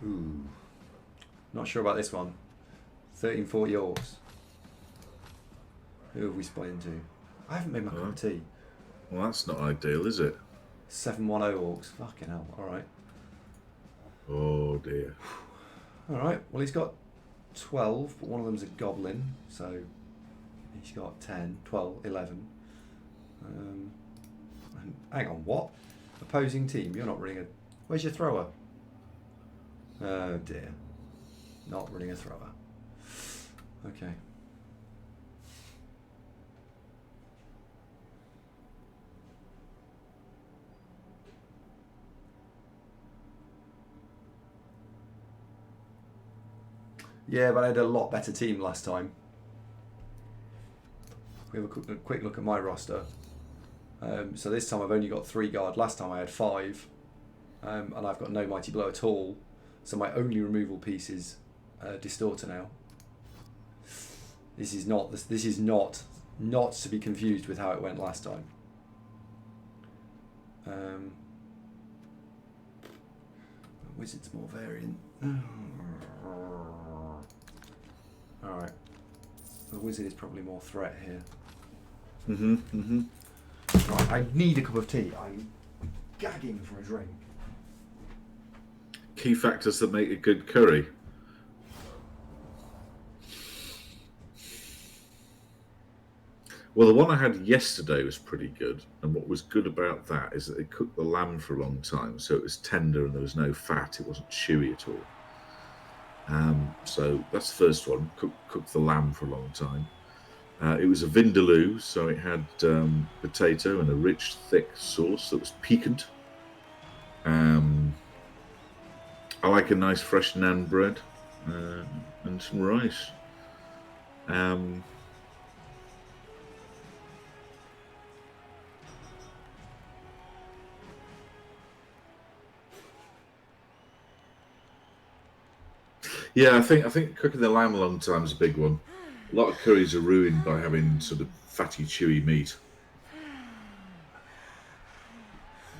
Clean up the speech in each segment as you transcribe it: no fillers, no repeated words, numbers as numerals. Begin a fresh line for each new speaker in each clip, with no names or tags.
Ooh. Not sure about this one. 1340 Orcs. Who have we split into? I haven't made my cup of tea.
Well, that's not ideal, is it?
710 Orcs. Fucking hell. Alright.
Oh, dear.
Alright. Well, he's got 12, but one of them's a goblin. So he's got 10, 12, 11. Hang on, what? Opposing team, you're not running a... Where's your thrower? Oh dear. Not running a thrower. Okay. Yeah, but I had a lot better team last time. We have a quick look at my roster. So this time I've only got 3 guard. Last time I had 5. And I've got no Mighty Blow at all. So my only removal piece is Distorter now. This is not to be confused with how it went last time. Wizard's more variant. Alright. The wizard is probably more threat here. Right, I need a cup of tea. I'm gagging for a drink.
Key factors that make a good curry. Well, the one I had yesterday was pretty good, and what was good about that is that it cooked the lamb for a long time, so it was tender and there was no fat. It wasn't chewy at all. So that's the first one. Cooked the lamb for a long time. It was a vindaloo, so it had potato and a rich, thick sauce that was piquant. I like a nice fresh naan bread and some rice. Yeah, I think cooking the lamb a long time is a big one. A lot of curries are ruined by having sort of fatty, chewy meat.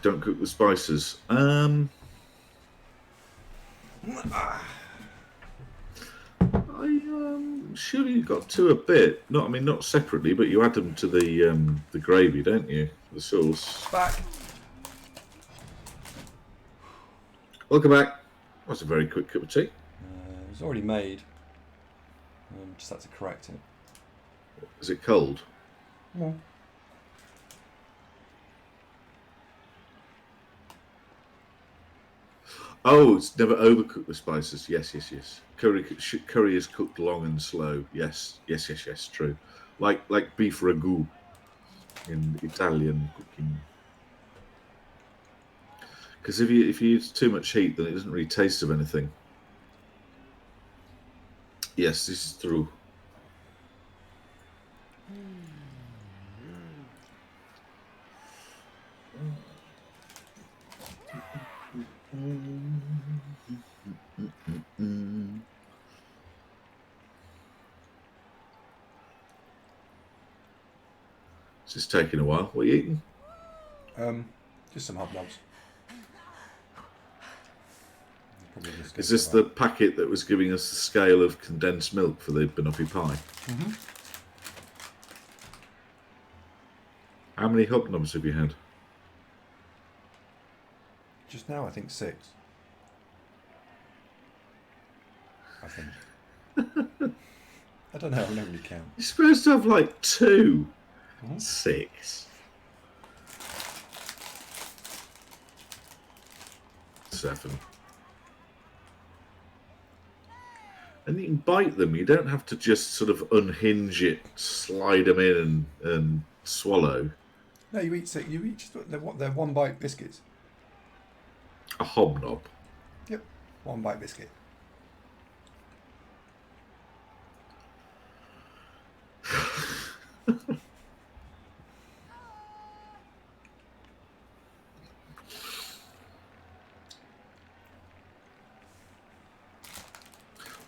Don't cook the spices. Sure you got to a bit. Not separately, but you add them to the gravy, don't you? The sauce.
Back.
Welcome back. That's a very quick cup of tea.
It was already made. Just had to correct it.
Is it cold?
No.
Oh, it's never overcooked the spices. Yes. Curry is cooked long and slow. Yes. True. Like beef ragu in Italian cooking. Because if you use too much heat, then it doesn't really taste of anything. Yes, this is true. It's just taking a while. What are you eating?
Just some hobnobs.
Is this the packet that was giving us the scale of condensed milk for the banoffee pie?
Mm-hmm.
How many hobnobs have you had?
Just now, I think 6. I think. I don't know. I don't really count.
You're supposed to have like 2.
Mm-hmm.
6. 7. And you can bite them. You don't have to just sort of unhinge it, slide them in and swallow.
No, you eat 6. You eat. They're 1 bite biscuits.
A hobnob.
Yep. 1 bite biscuit.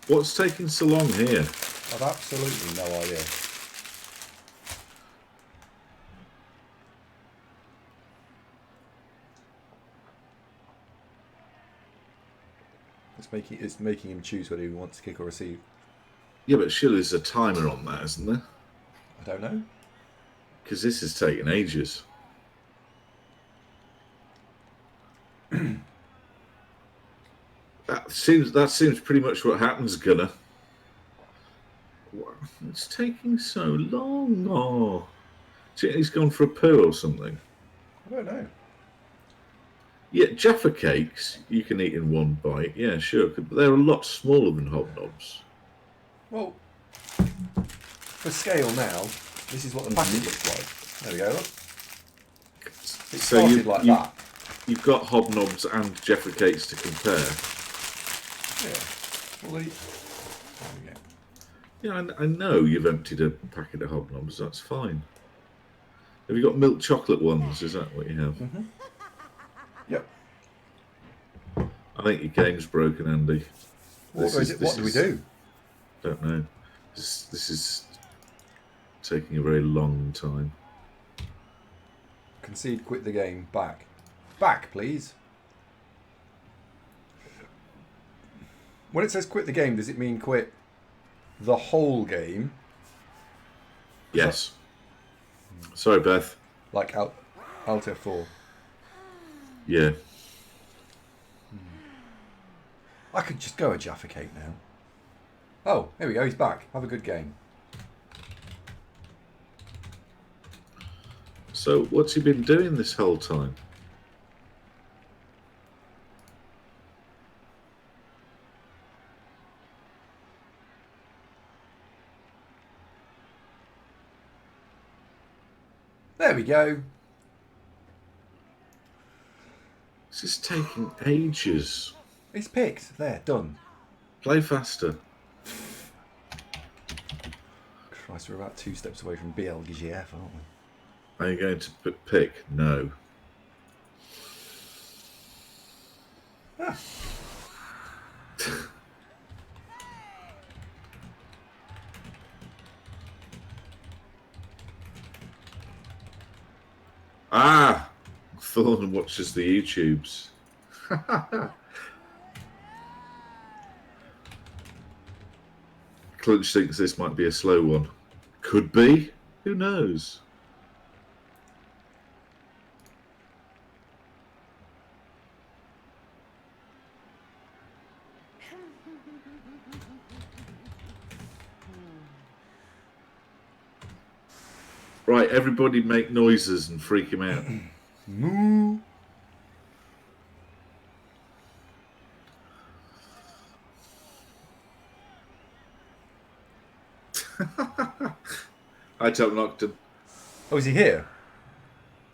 What's taking so long here?
I've absolutely no idea. It's making him choose whether he wants to kick or receive.
Yeah, but surely there's a timer on that, isn't there?
I don't know.
Because this is taking ages. That seems pretty much what happens, Gunner. It's taking so long. Oh, do you think he's gone for a poo or something?
I don't know.
Yeah, Jaffa cakes you can eat in one bite. Yeah, sure, but they're a lot smaller than hobnobs.
Well, for scale now, this is what the packet looks like. There we go. Look. It started like that.
You've got hobnobs and Jaffa cakes to compare.
Yeah. Well, there we go.
Yeah, I know you've emptied a packet of hobnobs. That's fine. Have you got milk chocolate ones? Is that what you have?
Mm-hmm. Yep.
I think your game's broken, Andy.
What do we do?
Don't know. This is taking a very long time.
Concede, quit the game, back. Back, please. When it says quit the game, does it mean quit the whole game?
Yes. Sorry, Beth.
Like Alt F4.
Yeah.
I could just go a Jaffa cake now. Oh, here we go, he's back. Have a good game.
So, what's he been doing this whole time?
There we go.
This is taking ages.
He's picked. There, done.
Play faster.
Christ, we're about 2 steps away from BLGF, aren't we?
Are you going to pick? No.
Ah.
Ah! Thorn watches the YouTubes. Clunch thinks this might be a slow one. Could be. Who knows? Right, everybody make noises and freak him out.
Moo.
Hi, Top Nocton.
Oh, is he here?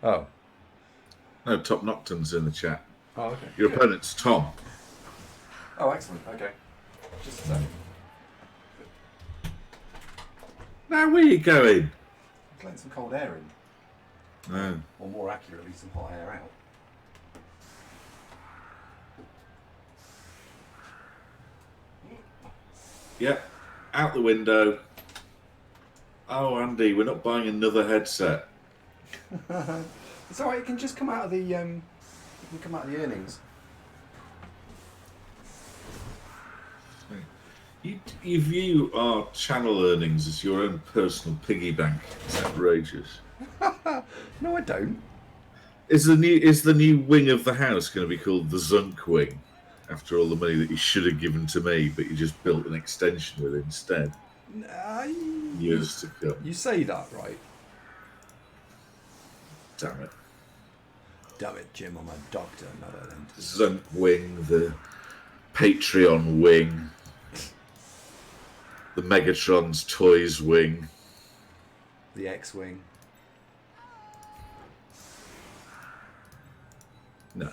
Oh.
No, Top Nocton's in the chat.
Oh, okay.
Your
Good.
opponent's Tom.
Oh, excellent. Okay. Just a second.
Now, where are you going?
Letting some cold air in.
No.
Or more accurately, some hot air out.
Yep. Out the window. Oh, Andy, we're not buying another headset.
It's alright, it can just come out of the earnings.
You view our channel earnings as your own personal piggy bank. It's outrageous.
No, I don't.
Is the new wing of the house going to be called the Zunk wing? After all the money that you should have given to me, but you just built an extension with it instead. Years to come.
You say that, right?
Damn it.
Damn it, Jim, I'm a doctor, not a dentist.
Zunk wing, the Patreon wing, the Megatron's Toys wing.
The X-Wing.
No.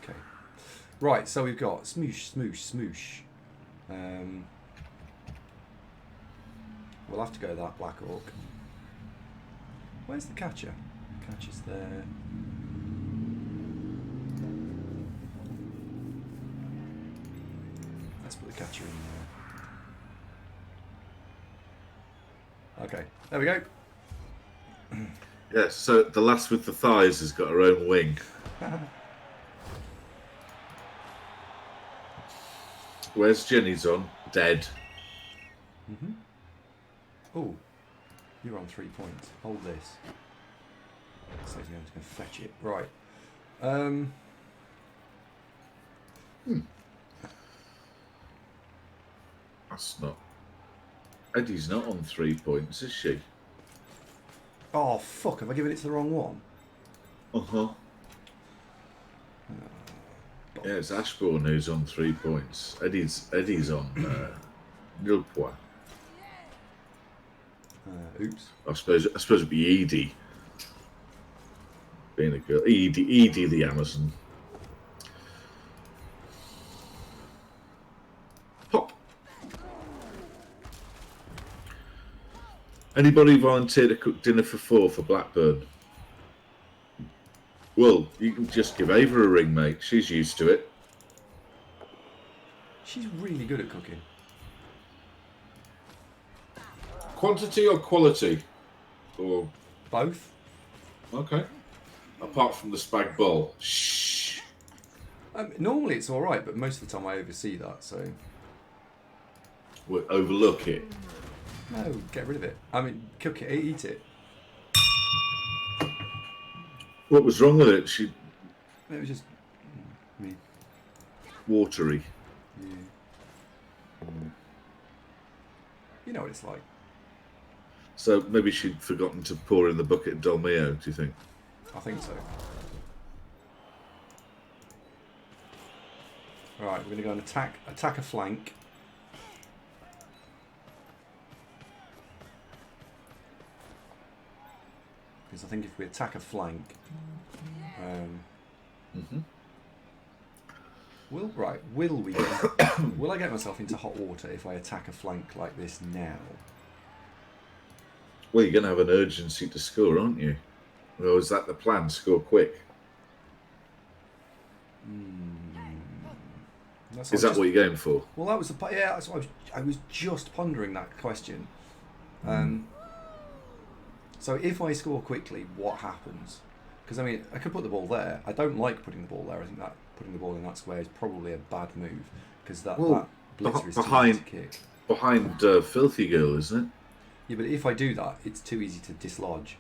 Okay. Right, so we've got smoosh, smoosh, smoosh. We'll have to go that Black Orc. Where's the catcher? The catcher's there. Let's put the catcher in there. Okay, there we go.
Yes, so the lass with the thighs has got her own wing. Where's Jenny's on? Dead.
Mm-hmm. Oh, you're on 3 points. Hold this. So I'm just going to fetch it. Right.
That's not... Eddie's not on 3 points, is she?
Oh, fuck. Have I given it to the wrong one?
Uh-huh. Yeah, it's Ashbourne who's on 3 points. Eddie's on nil point.
Oops.
I suppose it'd be Edie. Being a girl. Edie the Amazon. Pop. Anybody volunteer to cook dinner for 4 for Blackburn? Well, you can just give Ava a ring, mate. She's used to it.
She's really good at cooking.
Quantity or quality? Or
Both?
okay. Apart from the spag bowl. Shh.
Normally it's all right, but most of the time I oversee that, so...
We'll overlook it.
No, get rid of it. I mean, cook it, eat it.
What was wrong with it?
It was just... me.
Watery.
Yeah. You know what it's like.
So maybe she'd forgotten to pour in the bucket of Dolmio, do you think?
I think so. Right, we're going to go and attack a flank. Because I think if we attack a flank, will we? Will I get myself into hot water if I attack a flank like this now?
Well, you're going to have an urgency to score, aren't you? Or is that the plan? Score quick. Is that what you're going for?
Well, that was the yeah. That's what I was just pondering that question. So if I score quickly, what happens? Because I mean, I could put the ball there. I don't like putting the ball there. I think that putting the ball in that square is probably a bad move because that blitzer is too easy to kick.
Behind Filthy Girl, isn't it?
Yeah, but if I do that, it's too easy to dislodge.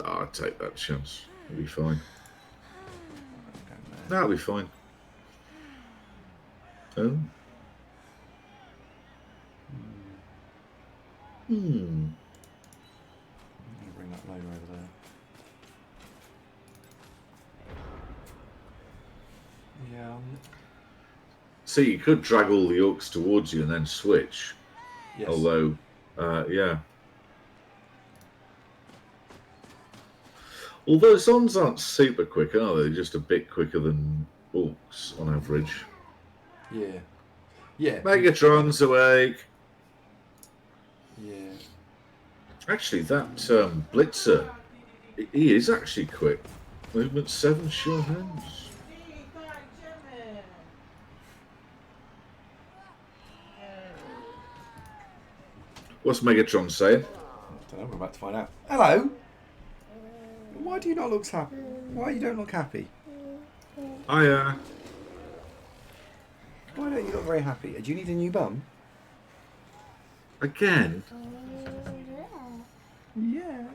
Oh, I'd take that chance. It'll be fine. That'll be fine. Oh.
I'm going to bring that loader over there. Yeah.
See, you could drag all the Orcs towards you and then switch.
Yes.
Although, yeah. Although Zons aren't super quick, are they? Just a bit quicker than Orcs on average.
Yeah. Yeah.
Megatron's awake.
Yeah.
Actually, that Blitzer, he is actually quick. Movement 7, sure hands. What's Megatron saying?
I don't know, we're about to find out. Hello! Why do you not look happy? Why you don't look happy?
Hiya.
Why don't you look very happy? Do you need a new bum?
Again?
Yeah.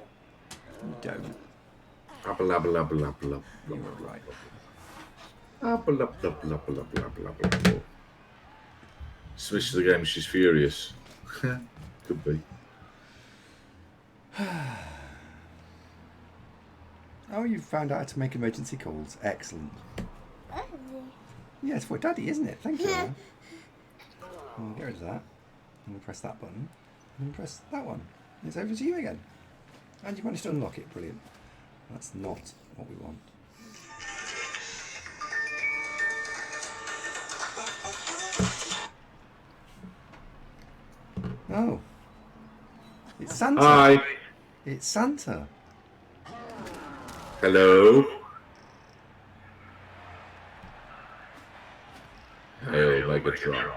You don't. You were right.
Switch to the game, she's furious. Could be.
Oh, you found out how to make emergency calls. Excellent. Yeah, it's for Daddy, isn't it? Thank you. We'll get rid of that. And we press that button. And then press that one. It's over to you again. And you managed to unlock it. Brilliant. That's not what we want. Oh. It's Santa.
Hi.
It's Santa.
Hello. Hail Megatron.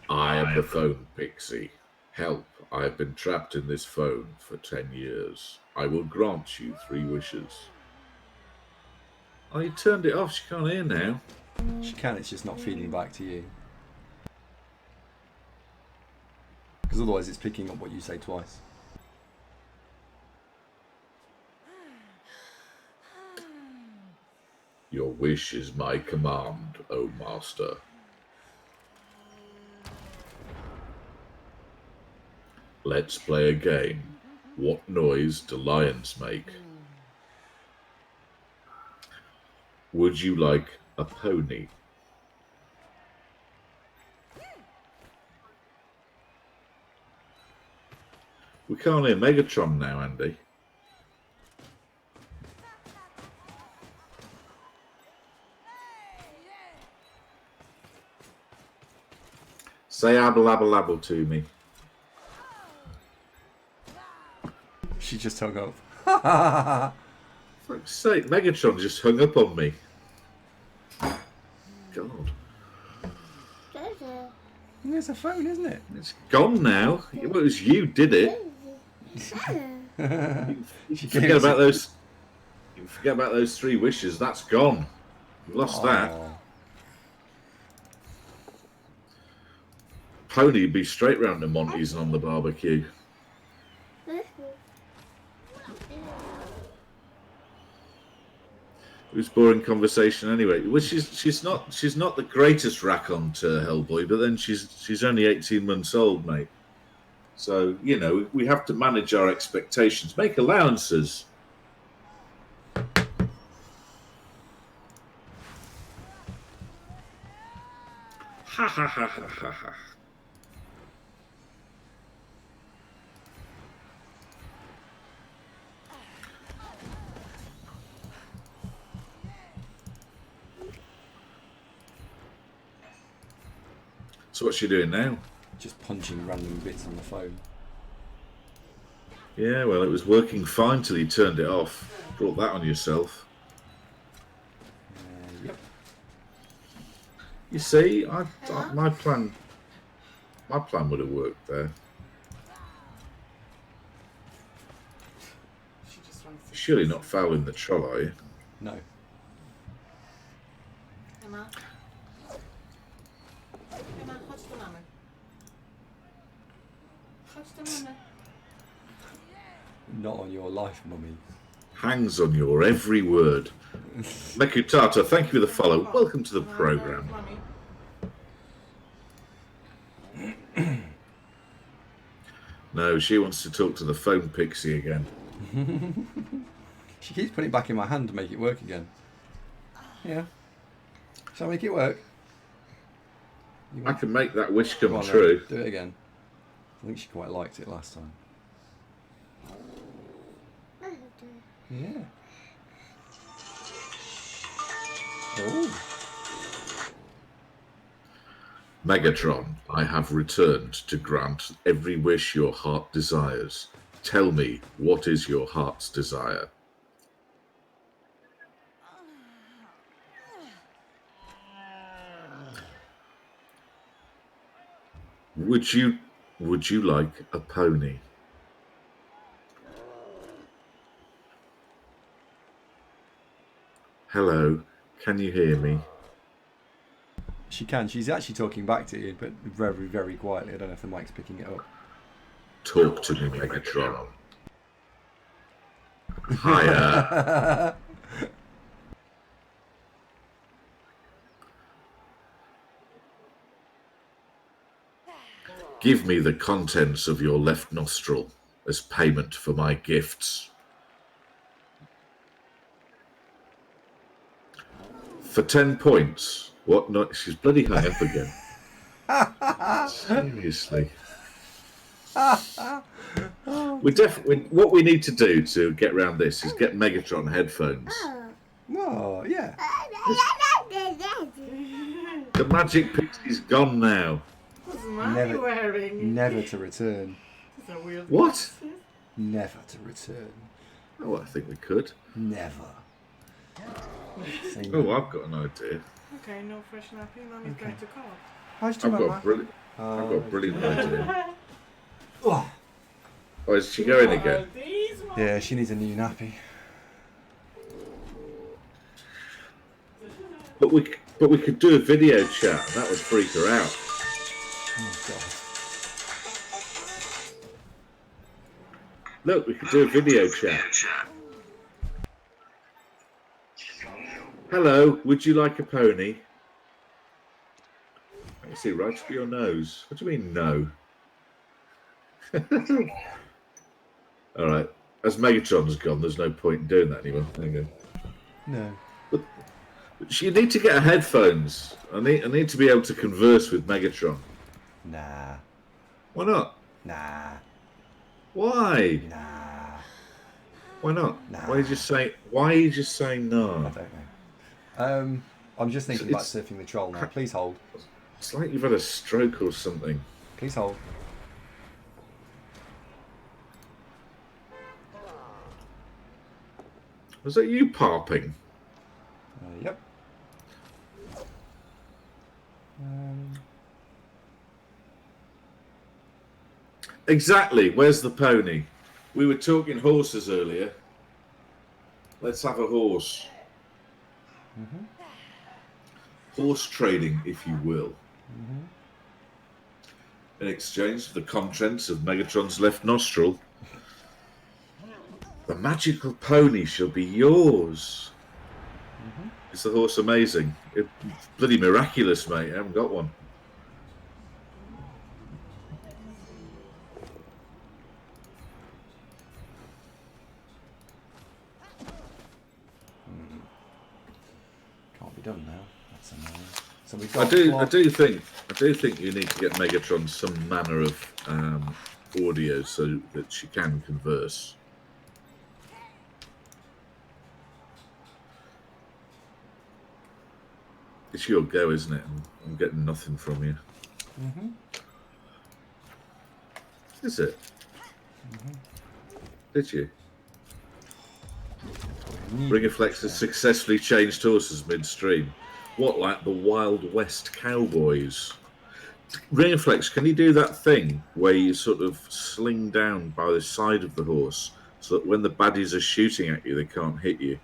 I am the phone, Pixie. Help. I have been trapped in this phone for 10 years. I will grant you 3 wishes. Oh, you turned it off. She can't hear now.
She can, it's just not feeding back to you. Because otherwise it's picking up what you say twice.
Your wish is my command, O Master. Let's play a game. What noise do lions make? Would you like a pony? We can't hear Megatron now, Andy. Say abble abble abble to me.
She just hung up.
For fuck's sake, Megatron just hung up on me. God.
It's a phone, isn't it?
It's gone now. It was you did it. You forget about those. You forget about those 3 wishes. That's gone. You lost that. Pony would be straight round to Monty's and on the barbecue. It was boring conversation anyway. Well, she's not the greatest rack on to Hellboy, but then she's only 18 months old, mate. So, you know, we have to manage our expectations, make allowances. Ha ha ha ha ha ha. So what's she doing now?
Just punching random bits on the phone.
Yeah, well, it was working fine till you turned it off. Brought that on yourself.
Yep.
You see, my plan would have worked there. Surely not fouling the troll, are you?
No.
Emma, chodź do mamy. Chodź do mamy.
Not on your life, mummy.
Hangs on your every word. Mekutata, thank you for the follow. Welcome to the program. No, she wants to talk to the phone pixie again.
She keeps putting it back in my hand to make it work again. Yeah. Shall I make it work?
I can make that wish come
on,
true.
Do it again. I think she quite liked it last time. Yeah. Oh.
Megatron, I have returned to grant every wish your heart desires. Tell me, what is your heart's desire? Would you like a pony? Hello, can you hear me?
She can. She's actually talking back to you, but very, very quietly. I don't know if the mic's picking it up.
Talk to me, Megatron. Hiya. Give me the contents of your left nostril as payment for my gifts. For 10 points. What? No, she's bloody hung up again. Seriously. What we need to do to get around this is get Megatron headphones.
Oh, yeah.
The magic pixie's gone now.
What's Mommy wearing?
Never to return.
Is that weird?
What?
Never to return.
Oh, I think we could.
Never.
Oh, I've got an idea.
Okay, no fresh napping. Mommy's going to call.
How's
I've
your
got a
mama?
brilliant. I've got a brilliant idea.
Oh.
Oh, is she going again?
Yeah, she needs a new nappy.
But we could do a video chat, and that would freak her out.
Oh god.
Look, we could do a video chat. Hello, would you like a pony? I can see right up your nose. What do you mean, no? All right. As Megatron's gone, there's no point in doing that anymore. There you go.
No.
But you need to get her headphones. I need to be able to converse with Megatron.
Nah.
Why not?
Nah.
Why?
Nah.
Why not?
Nah.
Why are you just saying no?
I don't know. I'm just thinking about surfing the troll now. Please hold.
It's like you've had a stroke or something.
Please hold.
Was that you parping?
Yep.
Exactly. Where's the pony? We were talking horses earlier. Let's have a horse.
Mm-hmm.
Horse trading, if you will.
Mm-hmm.
In exchange for the contents of Megatron's left nostril, the magical pony shall be yours.
Mm-hmm.
Is the horse amazing? It's bloody miraculous, mate. I haven't got one.
Can't be done now. That's annoying. So we've
I
got
do think you need to get Megatron some manner of audio so that she can converse. It's your go, isn't it? I'm getting nothing from you.
Mm-hmm.
Is it?
Mm-hmm.
Did you? Ringaflex has successfully changed horses midstream. What, like the Wild West cowboys? Ringaflex, can you do that thing where you sort of sling down by the side of the horse so that when the baddies are shooting at you, they can't hit you?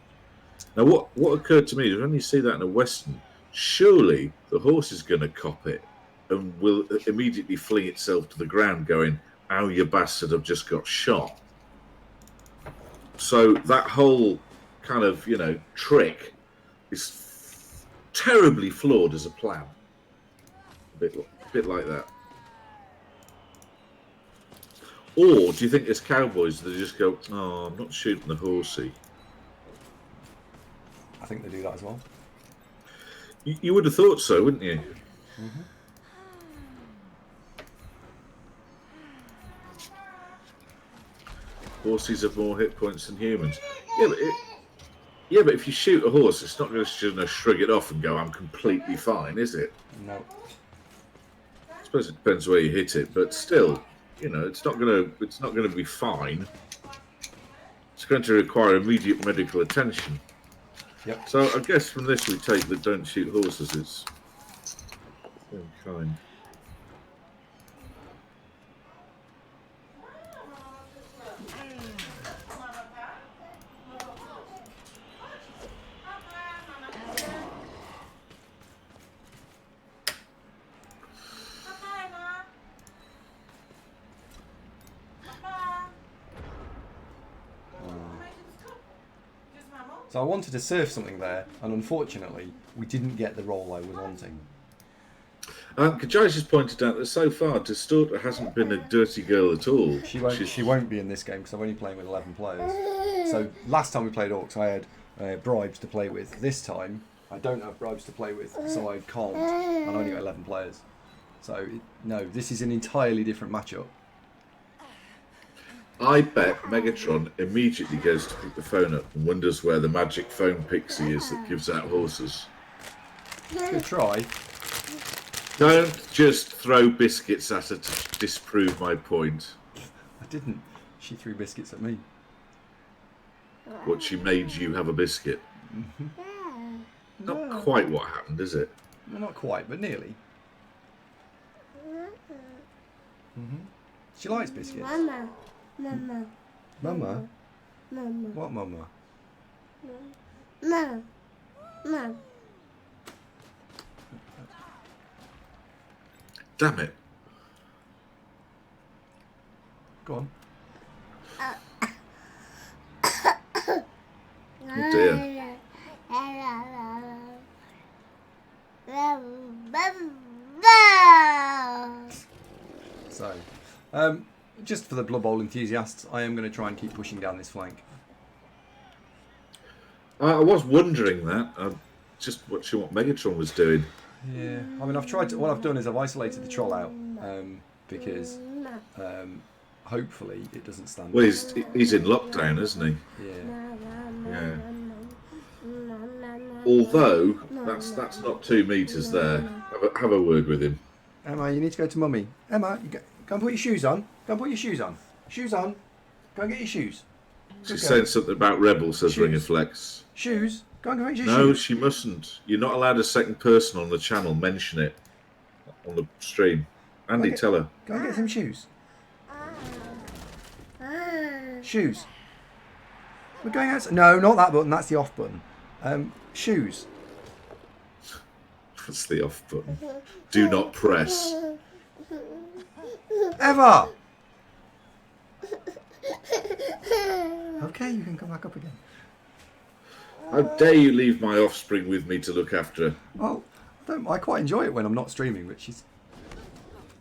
Now, what occurred to me is when you see that in a Western, surely the horse is going to cop it and will immediately fling itself to the ground going, "Ow, you bastard, I've just got shot." So that whole kind of, trick is terribly flawed as a plan. A bit like that. Or do you think as cowboys they just go, "Oh, I'm not shooting the horsey"?
I think they do that as well.
You would have thought so, wouldn't you?
Mm-hmm.
Horses have more hit points than humans. Yeah, but if you shoot a horse, it's not going to shrug it off and go, "I'm completely fine," is it?
No.
I suppose it depends where you hit it, but still, it's not going to be fine. It's going to require immediate medical attention.
Yep.
So I guess from this we take that don't shoot horses. It's very kind.
So I wanted to surf something there, and unfortunately, we didn't get the role I was wanting.
Kajai just pointed out that so far Distorter hasn't been a dirty girl at all.
She won't be in this game because I'm only playing with 11 players. So last time we played Orcs, I had bribes to play with. This time, I don't have bribes to play with, so I can't. And I only got 11 players. So no, this is an entirely different matchup.
I bet Megatron immediately goes to pick the phone up and wonders where the magic phone pixie is that gives out horses.
Good try.
Don't just throw biscuits at her to disprove my point.
I didn't. She threw biscuits at me.
What, she made you have a biscuit?
Mm-hmm.
Not quite what happened, is it?
Well, not quite, but nearly. She likes biscuits.
Mama. Mama.
Mama?
Mama.
What mama?
Mama. Mama.
Damn it.
Go on.
Oh dear.
So, just for the Blood Bowl enthusiasts, I am going to try and keep pushing down this flank.
I was wondering that. Just watching what Megatron was doing.
Yeah, I mean, I've tried to. What I've done is I've isolated the troll out because hopefully it doesn't stand.
Well, he's in lockdown, isn't he?
Yeah.
Yeah. Although that's not 2 meters there. Have a word with him.
Emma, you need to go to mummy. Emma, go and put your shoes on. Go and put your shoes on. Shoes on. Go and get your shoes.
She's saying something about rebels, says
Shoes.
Ringaflex.
Shoes. Go and get your
No,
shoes.
she mustn't. You're not allowed a second person on the channel mention it on the stream. Andy,
Okay.
tell her.
Go and get some shoes. Shoes. We're going outside. No, not that button. That's the off button. Shoes.
That's the off button. Do not press.
Eva! Okay, you can come back up again.
How dare you leave my offspring with me to look after?
Well, I quite enjoy it when I'm not streaming, but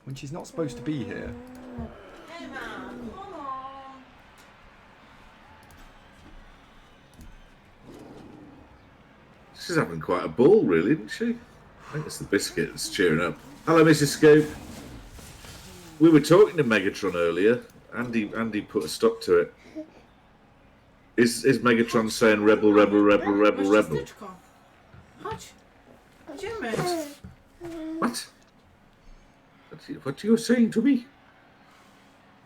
when she's not supposed to be here.
Emma, come on.
She's having quite a ball, really, isn't she? I think it's the biscuit that's cheering up. Hello, Mrs. Scope. We were talking to Megatron earlier. Andy put a stop to it. Is Megatron saying rebel, rebel, rebel, rebel, rebel?
Chodź. Idziemy.
What? What are you saying to me?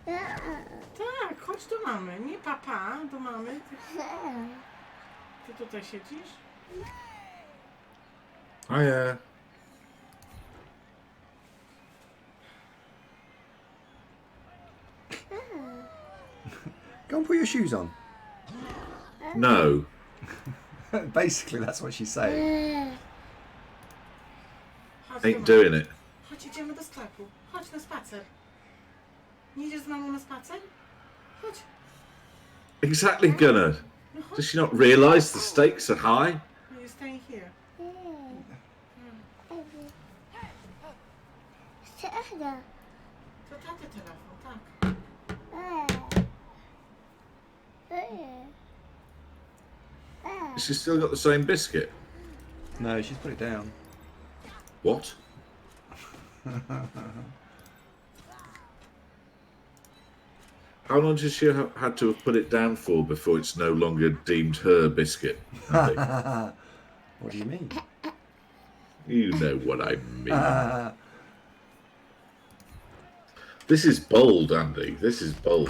Tak, chodź do mamy. Nie papa, do mamy. Ty tutaj siedzisz?
Hiya.
Go and put your shoes on.
No.
Basically, that's what she's saying.
Chodź do
Ain't
mamy.
doing it.
Chodź, idziemy do sklepu. Chodź na spacer. Nie idziesz z mamą na spacer? Chodź.
Exactly, Gunnar.
No chodź.
Does she not realise the stakes are high?
No, you're staying here. To taty telefon, tak.
Has she still got the same biscuit?
No, she's put it down.
What? How long does she have had to have put it down for before it's no longer deemed her biscuit? Andy?
What do you mean?
You know what I mean. This is bold, Andy. This is bold.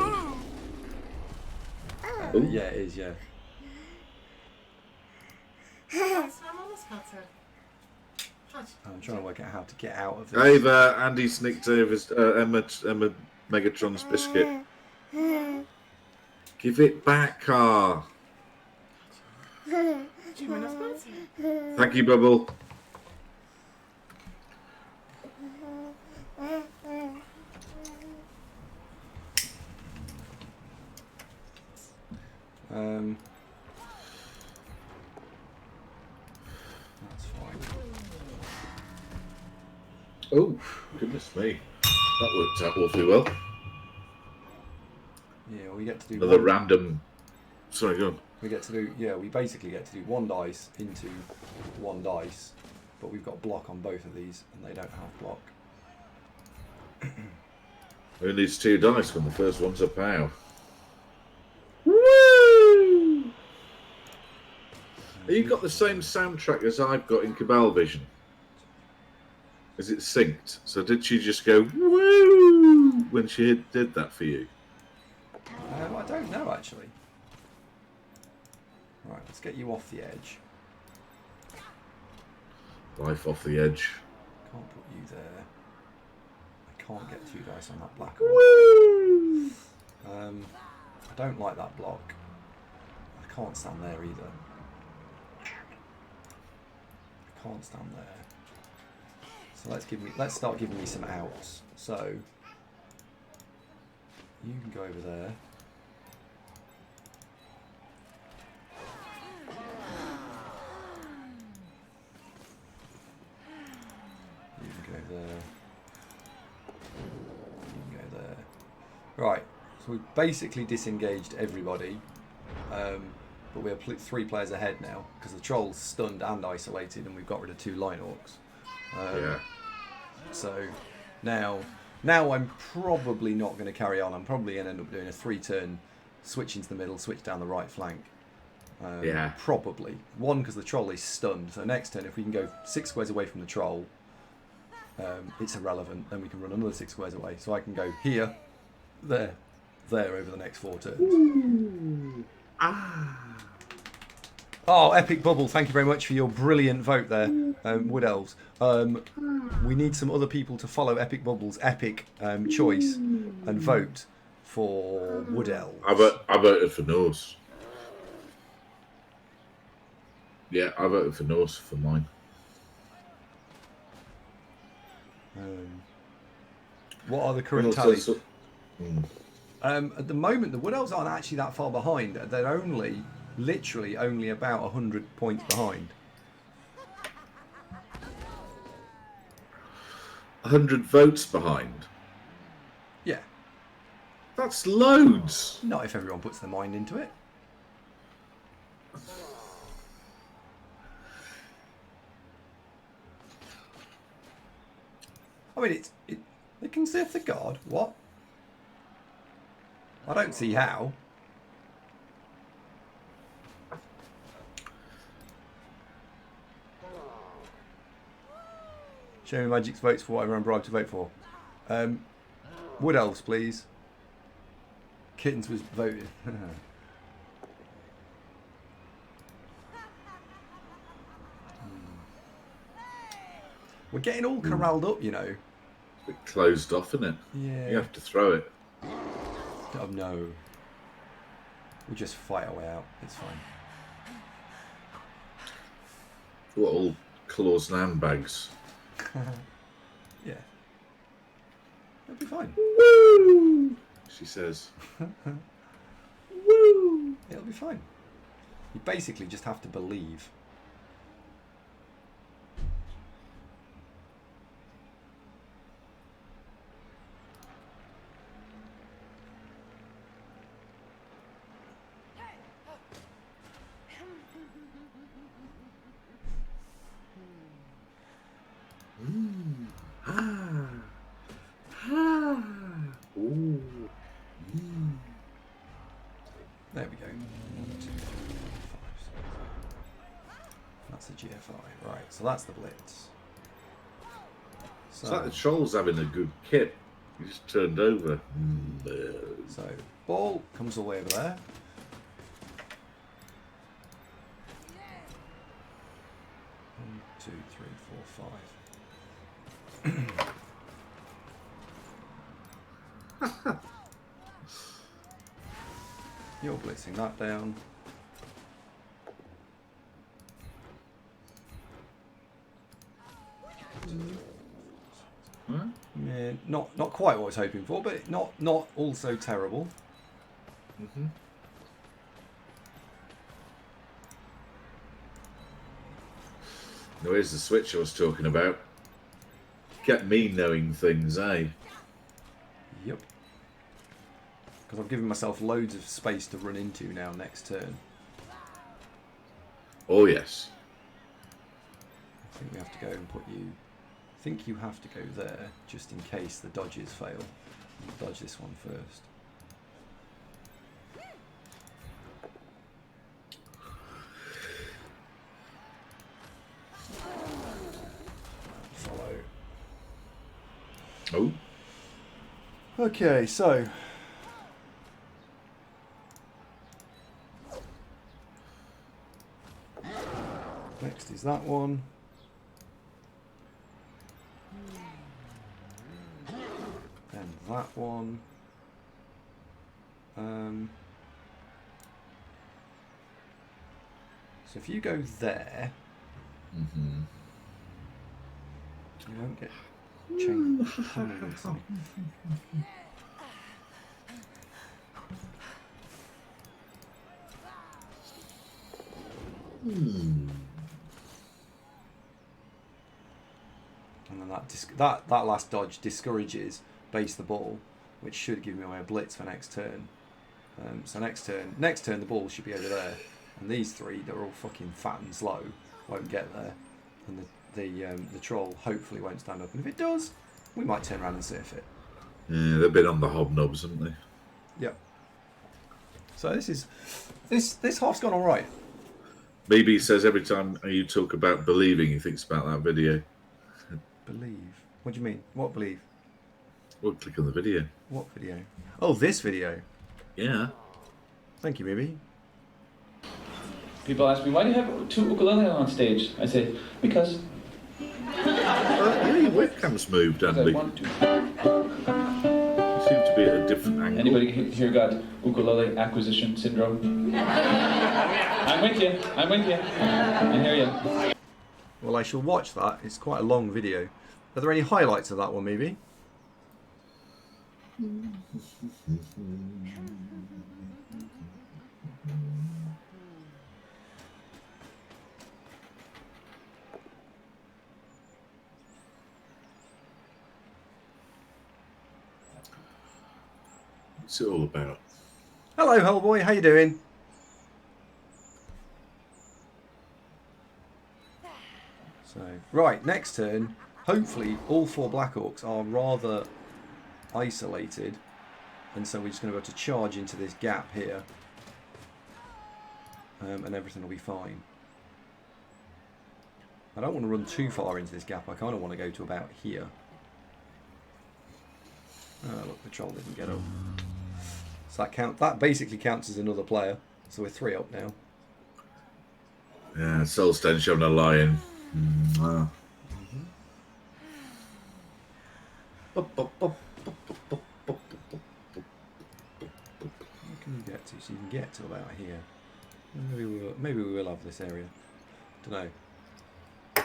Yeah, it is, yeah.
Chodź z mamą na spacer. Chodź.
I'm trying to work out how to get out of this.
Ava, Andy snicked Ava's, Emma Megatron's biscuit. Give it back, car.
Idziemy na spacer.
Thank you, Bubble.
That's fine.
Oh, goodness me. That worked out awfully well.
Yeah, we get to do
Another
one,
random... Sorry, go on.
we get to do, yeah, we basically get to do one dice into one dice, but we've got block on both of these, and they don't have block.
Who needs 2 dice when the first one's a pow? Woo! Have you got the same soundtrack as I've got in Cabal Vision? Is it synced? So did she just go woo when she did that for you?
I don't know, actually. Right, let's get you off the edge.
Life off the edge.
Can't put you there. I can't get 2 dice on that black
Woo!
one. I don't like that block. I can't stand there either. I can't stand there. So let's start giving me some outs. So you can go over there. You can go there. You can go there. Right. So we've basically disengaged everybody. But we're 3 players ahead now because the troll's stunned and isolated, and we've got rid of 2 line orcs.
Yeah.
So now I'm probably not going to carry on. I'm probably going to end up doing a 3-turn switch into the middle, switch down the right flank.
Yeah.
Probably. 1, because the troll is stunned. So next turn, if we can go 6 squares away from the troll, it's irrelevant. Then we can run another 6 squares away. So I can go here, there over the next 4 turns.
Ooh. Ah.
Oh, Epic Bubble, thank you very much for your brilliant vote there, Wood Elves. We need some other people to follow Epic Bubble's epic choice and vote for Wood Elves.
I voted for Norse. Yeah, I voted for Norse for mine.
What are the current tallies?
Mm.
At the moment, the Wood Elves aren't actually that far behind. They're literally only about 100 points behind.
100 votes behind.
Yeah.
That's loads.
Not if everyone puts their mind into it. I mean, they can save the guard. What? I don't see how. Show me Magic's votes for whatever I'm bribed to vote for. Wood Elves, please. Kittens was voted. We're getting all corralled up, you know.
It's a bit closed off, isn't it?
Yeah.
You have to throw it.
Oh no. We just fight our way out. It's fine.
What, all claws and handbags?
Yeah. It'll be fine.
Woo! She says. Woo!
It'll be fine. You basically just have to believe.
Ooh.
There we go. 1, 2, 3, 4, 5, 6. That's a GFI. Right, so that's the blitz.
It's like the troll's having a good kit. He just turned over.
So ball comes all the way over there. One, 2, 3, 4, 5. You're blitzing that down.
Huh?
Yeah, not quite what I was hoping for, but not also terrible.
Mm-hmm. Now here's the switch I was talking about. Kept me knowing things, eh?
Yep. Because I've given myself loads of space to run into now next turn.
Oh yes.
I think we have to go and put you... I think you have to go there, just in case the dodges fail. We'll dodge this one first. Follow.
Oh.
Okay, so... Next is that one. one. So if you go there,
Mm-hmm.
you won't get chain pummeled instantly. And then that last dodge discourages base the ball, which should give me away a blitz for next turn. So next turn the ball should be over there, and these three, they're all fucking fat and slow, won't get there, and the troll hopefully won't stand up. And if it does, we might turn around and surf it.
Yeah, they've been on the hobnobs, haven't they?
Yep. So this half's gone all right.
Maybe he says every time you talk about believing, he thinks about that video.
Believe? What do you mean? What believe?
Well, click on the video.
What video? Oh, this video.
Yeah.
Thank you, Mibby.
People ask me, why do you have 2 ukulele on stage? I say, because
Yeah, your webcam's moved,
I
Andy.
want to.
You seem to be at a different angle.
Anybody here got ukulele acquisition syndrome? I'm with you. I hear you.
Well, I shall watch that. It's quite a long video. Are there any highlights of that one, maybe?
What's it all about?
Hello, Hellboy. How you doing? So, right, next turn. Hopefully, all 4 Black Orcs are rather isolated, and so we're just going to be able to charge into this gap here, and everything will be fine. I don't want to run too far into this gap. I kind of want to go to about here. Oh, look, the troll didn't get up. So that basically counts as another player. So we're 3 up now.
Yeah, Soulstone showing a lion.
Where can you get to? So you can get to about here. Maybe we will have this area. Don't know.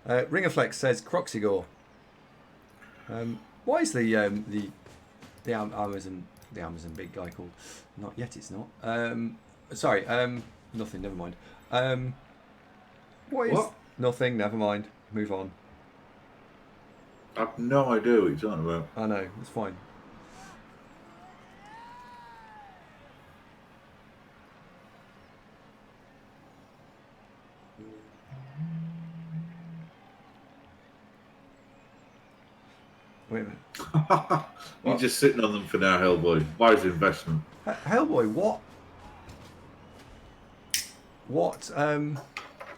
Ringerflex says Croxigore. Why is the Amazon big guy called? Not yet. It's not. Sorry. Nothing. Never mind. What? Nothing. Never mind. Move on.
I have no idea what you're talking about.
I know. It's fine. Wait a minute.
You're just sitting on them for now, Hellboy. Wise investment.
Hellboy,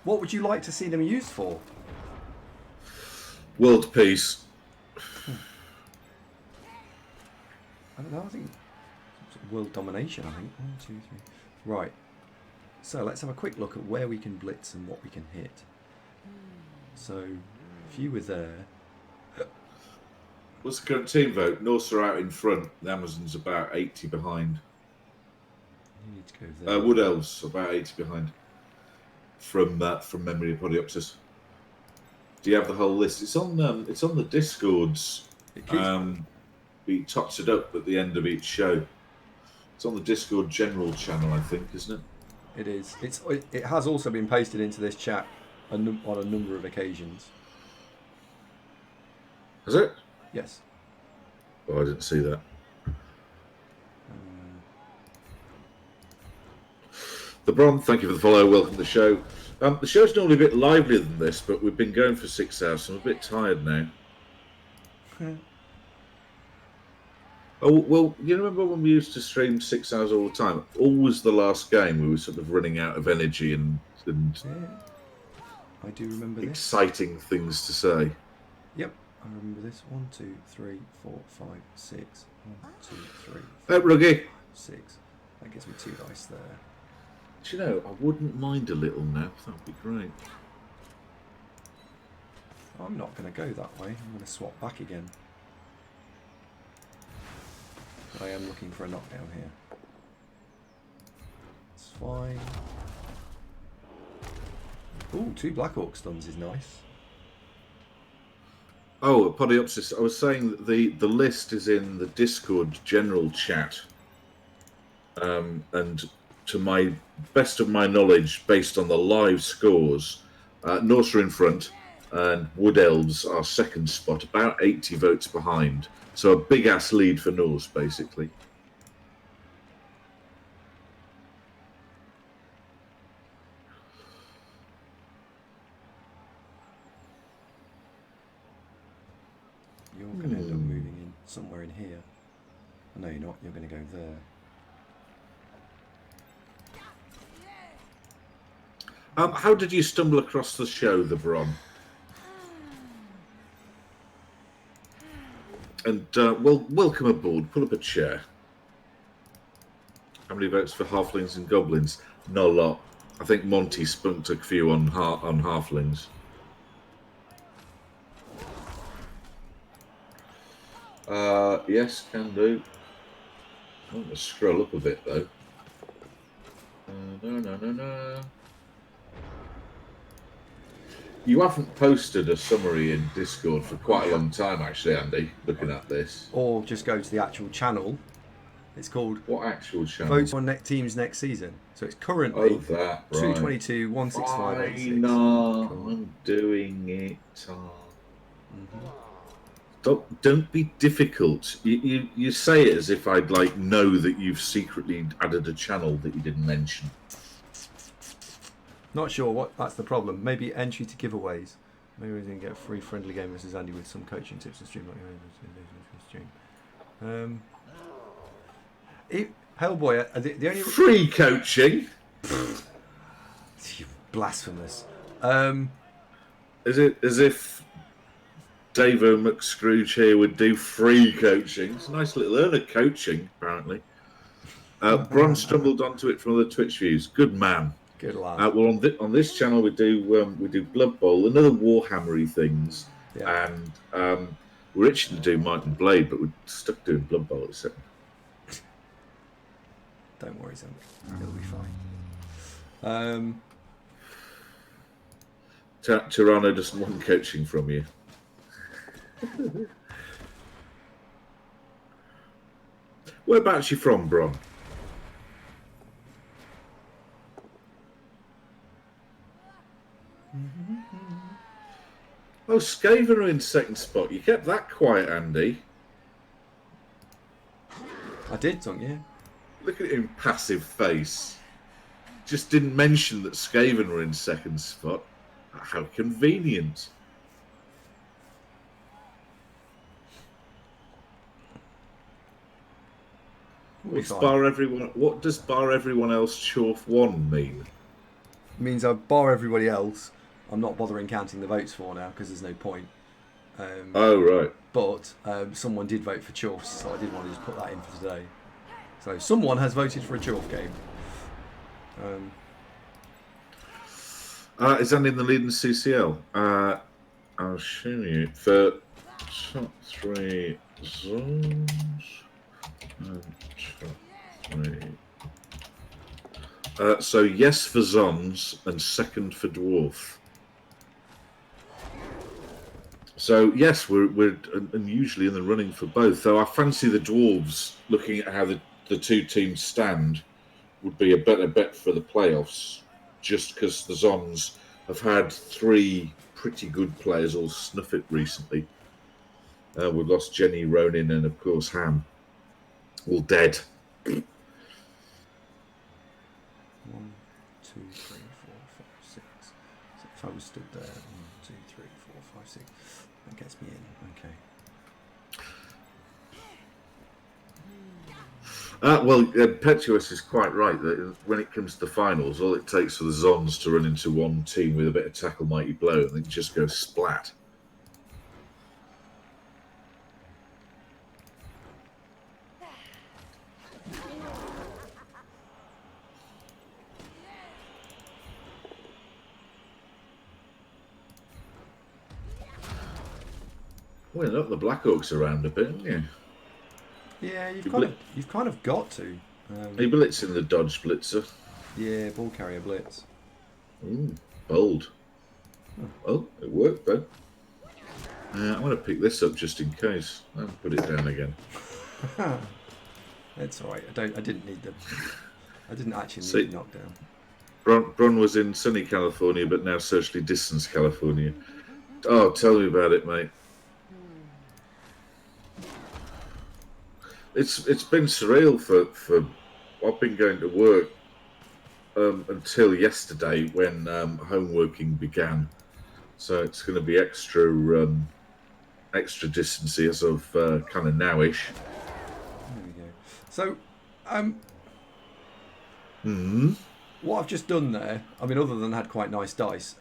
what would you like to see them used for?
World peace.
I don't know. I think world domination. I think 1, 2, 3. Right. So let's have a quick look at where we can blitz and what we can hit. So if you were there.
What's the current team vote? Norths are out in front. The Amazons about 80 behind.
You need to go there.
Wood Elves about 80 behind. From memory of Podiopsis. Do you have the whole list? It's on the Discords. He tops it up at the end of each show. It's on the Discord general channel, I think, isn't it?
It is. It has also been posted into this chat on a number of occasions.
Has it?
Yes.
Oh, I didn't see that. The Bron, thank you for the follow. Welcome to the show. The show's normally a bit livelier than this, but we've been going for 6 hours, so I'm a bit tired now. Oh, well, you remember when we used to stream 6 hours all the time? Always the last game, we were sort of running out of energy and
Yeah. I do remember this.
exciting things to say.
Yep, I remember this. 1, 2, 3, 4, 5, 6. 1, 2, 3, 4,
Ruggy.
6. That gives me 2 dice there.
Do you know, I wouldn't mind a little nap. That would be great.
I'm not going to go that way. I'm going to swap back again. I am looking for a knockdown here. It's fine. Ooh, 2 Black Orc stuns is nice.
Oh, Podiopsis, I was saying that the list is in the Discord general chat. And to my best of my knowledge, based on the live scores, Norse are in front and Wood Elves are second spot, about 80 votes behind. So a big-ass lead for Norse, basically.
You're going to end up moving in somewhere in here. No, you're not. You're going to go there.
How did you stumble across the show, The Bron? And, well, welcome aboard. Pull up a chair. How many votes for Halflings and Goblins? Not a lot. I think Monty spunked a few on Halflings. Yes, can do. I'm going to scroll up a bit, though. No. You haven't posted a summary in Discord for quite a long time, actually, Andy, looking at this.
Or just go to the actual channel. It's called
What actual channel?
Votes on Teams Next Season. So it's currently 222, 165, 86.
No,
Cool.
I'm doing it. Don't be difficult. You say it as if I'd like know that you've secretly added a channel that you didn't mention.
Not sure what that's the problem. Maybe entry to giveaways. Maybe we can get a free friendly game versus Andy with some coaching tips and stream. Hellboy, the only
Free coaching.
Blasphemous.
Is it as if Davo McScrooge here would do free coaching? It's a nice little earn of coaching, apparently. Bron stumbled onto it from other Twitch views. Good man.
Good lad.
Well, on this channel we do Blood Bowl and other Warhammery things,
Yeah.
and we're itching to do Might and Blade, but we're stuck doing Blood Bowl. So.
Don't worry, Zunk. It'll be fine.
Tirano doesn't want coaching from you. Whereabouts you from, Bron? Oh, Skaven are in second spot. You kept that quiet, Andy.
I did, Zunk, yeah.
Look at him, passive face. Just didn't mention that Skaven were in second spot. How convenient. What does bar everyone else chorf one mean?
It means I bar everybody else. I'm not bothering counting the votes for now because there's no point.
Oh, right.
But someone did vote for Chorfs, so I did want to just put that in for today. So someone has voted for a Chorf game.
Is Andy in the lead in CCL? I'll show you. For top 3 zones. So yes for Zons and second for Dwarf. So yes, we're unusually in the running for both. Though I fancy the Dwarves, looking at how the two teams stand, would be a better bet for the playoffs, just because the Zons have had 3 pretty good players all snuff it recently. We've lost Jenny, Ronin, and of course Ham, all dead.
1, 2, 3, 4, 5, 6. So if I was stood there, 1, 2, 3, 4, 5, 6, that gets me in. Okay.
Well, Petuous is quite right that when it comes to the finals, all it takes for the Zons to run into one team with a bit of tackle mighty blow and it just goes splat. Well, look, the Black Orcs around a bit, haven't you?
Yeah, you've kind of got to.
He blitzing the dodge blitzer.
Yeah, ball carrier blitz.
Bold. Well, it worked though. I'm going to pick this up just in case. I'll put it down again.
It's all right. I didn't need them. I didn't actually need the knockdown.
Bron was in sunny California, but now socially distanced California. Oh, tell me about it, mate. It's been surreal for I've been going to work until yesterday when home working began. So it's going to be extra distancy as of kind of nowish.
There we go. So, what I've just done there, I mean, other than had quite nice dice,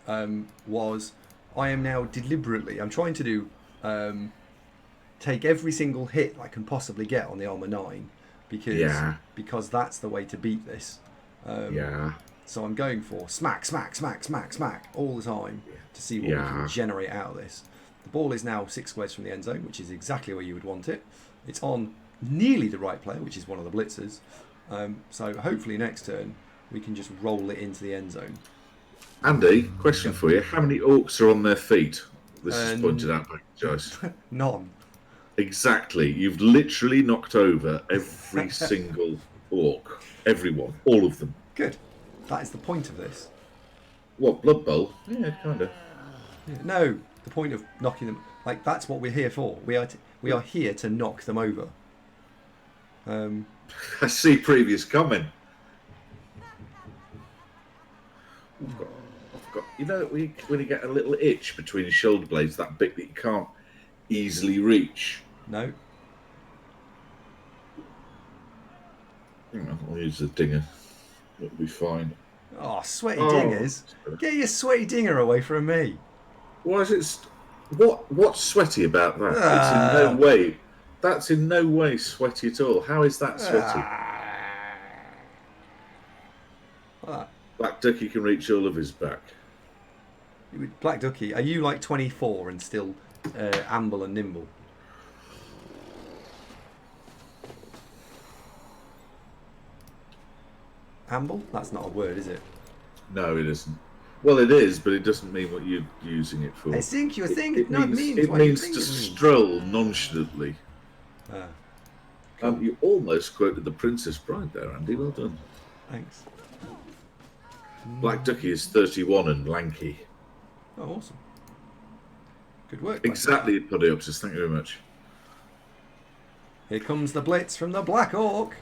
was I am now deliberately, I'm trying to do, take every single hit I can possibly get on the armor 9, because that's the way to beat this. So I'm going for smack, smack, smack, smack, smack all the time to see what we can generate out of this. The ball is now 6 squares from the end zone, which is exactly where you would want it. It's on nearly the right player, which is one of the blitzers. So hopefully next turn we can just roll it into the end zone.
Andy, question for you. How many orcs are on their feet? This is pointed out by Joyce.
None.
Exactly. You've literally knocked over every single orc. Everyone. All of them.
Good. That is the point of this.
What, Blood Bowl? Yeah, kind of.
Yeah, no, the point of knocking them... Like, that's what we're here for. We are here to knock them over.
I see previous comment. I've got, you know, when you get a little itch between your shoulder blades, that bit that you can't easily reach.
No.
I'll use the dinger. It'll be fine.
Oh, sweaty dingers! Get your sweaty dinger away from me.
Why is it? What's sweaty about that? It's in no way. That's in no way sweaty at all. How is that sweaty? Black Ducky can reach all of his back.
Black Ducky, are you like 24 and still amble and nimble? Amble? That's not a word, is it?
No, it isn't. Well, it is, but it doesn't mean what you're using it for.
I think you're thinking.
It means to stroll nonchalantly.
Cool.
You almost quoted The Princess Bride there, Andy. Well done.
Thanks.
Black Ducky is 31 and lanky.
Oh, awesome. Good work.
Exactly, Podiopsis. Thank you very much.
Here comes the blitz from the Black Orc.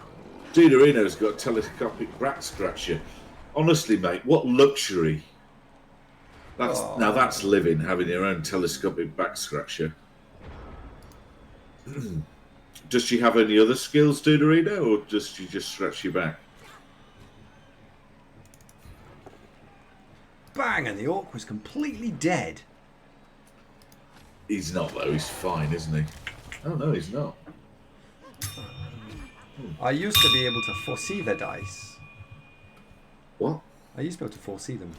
Dudorino's got a telescopic back scratcher. Honestly, mate, what luxury. Now that's living, having your own telescopic back scratcher. Does she have any other skills, Dudorino, or does she just scratch your back?
Bang! And the Orc was completely dead.
He's not, though. He's fine, isn't he? Oh, no, he's not.
I used to be able to foresee the dice.
What?
I used to be able to foresee them.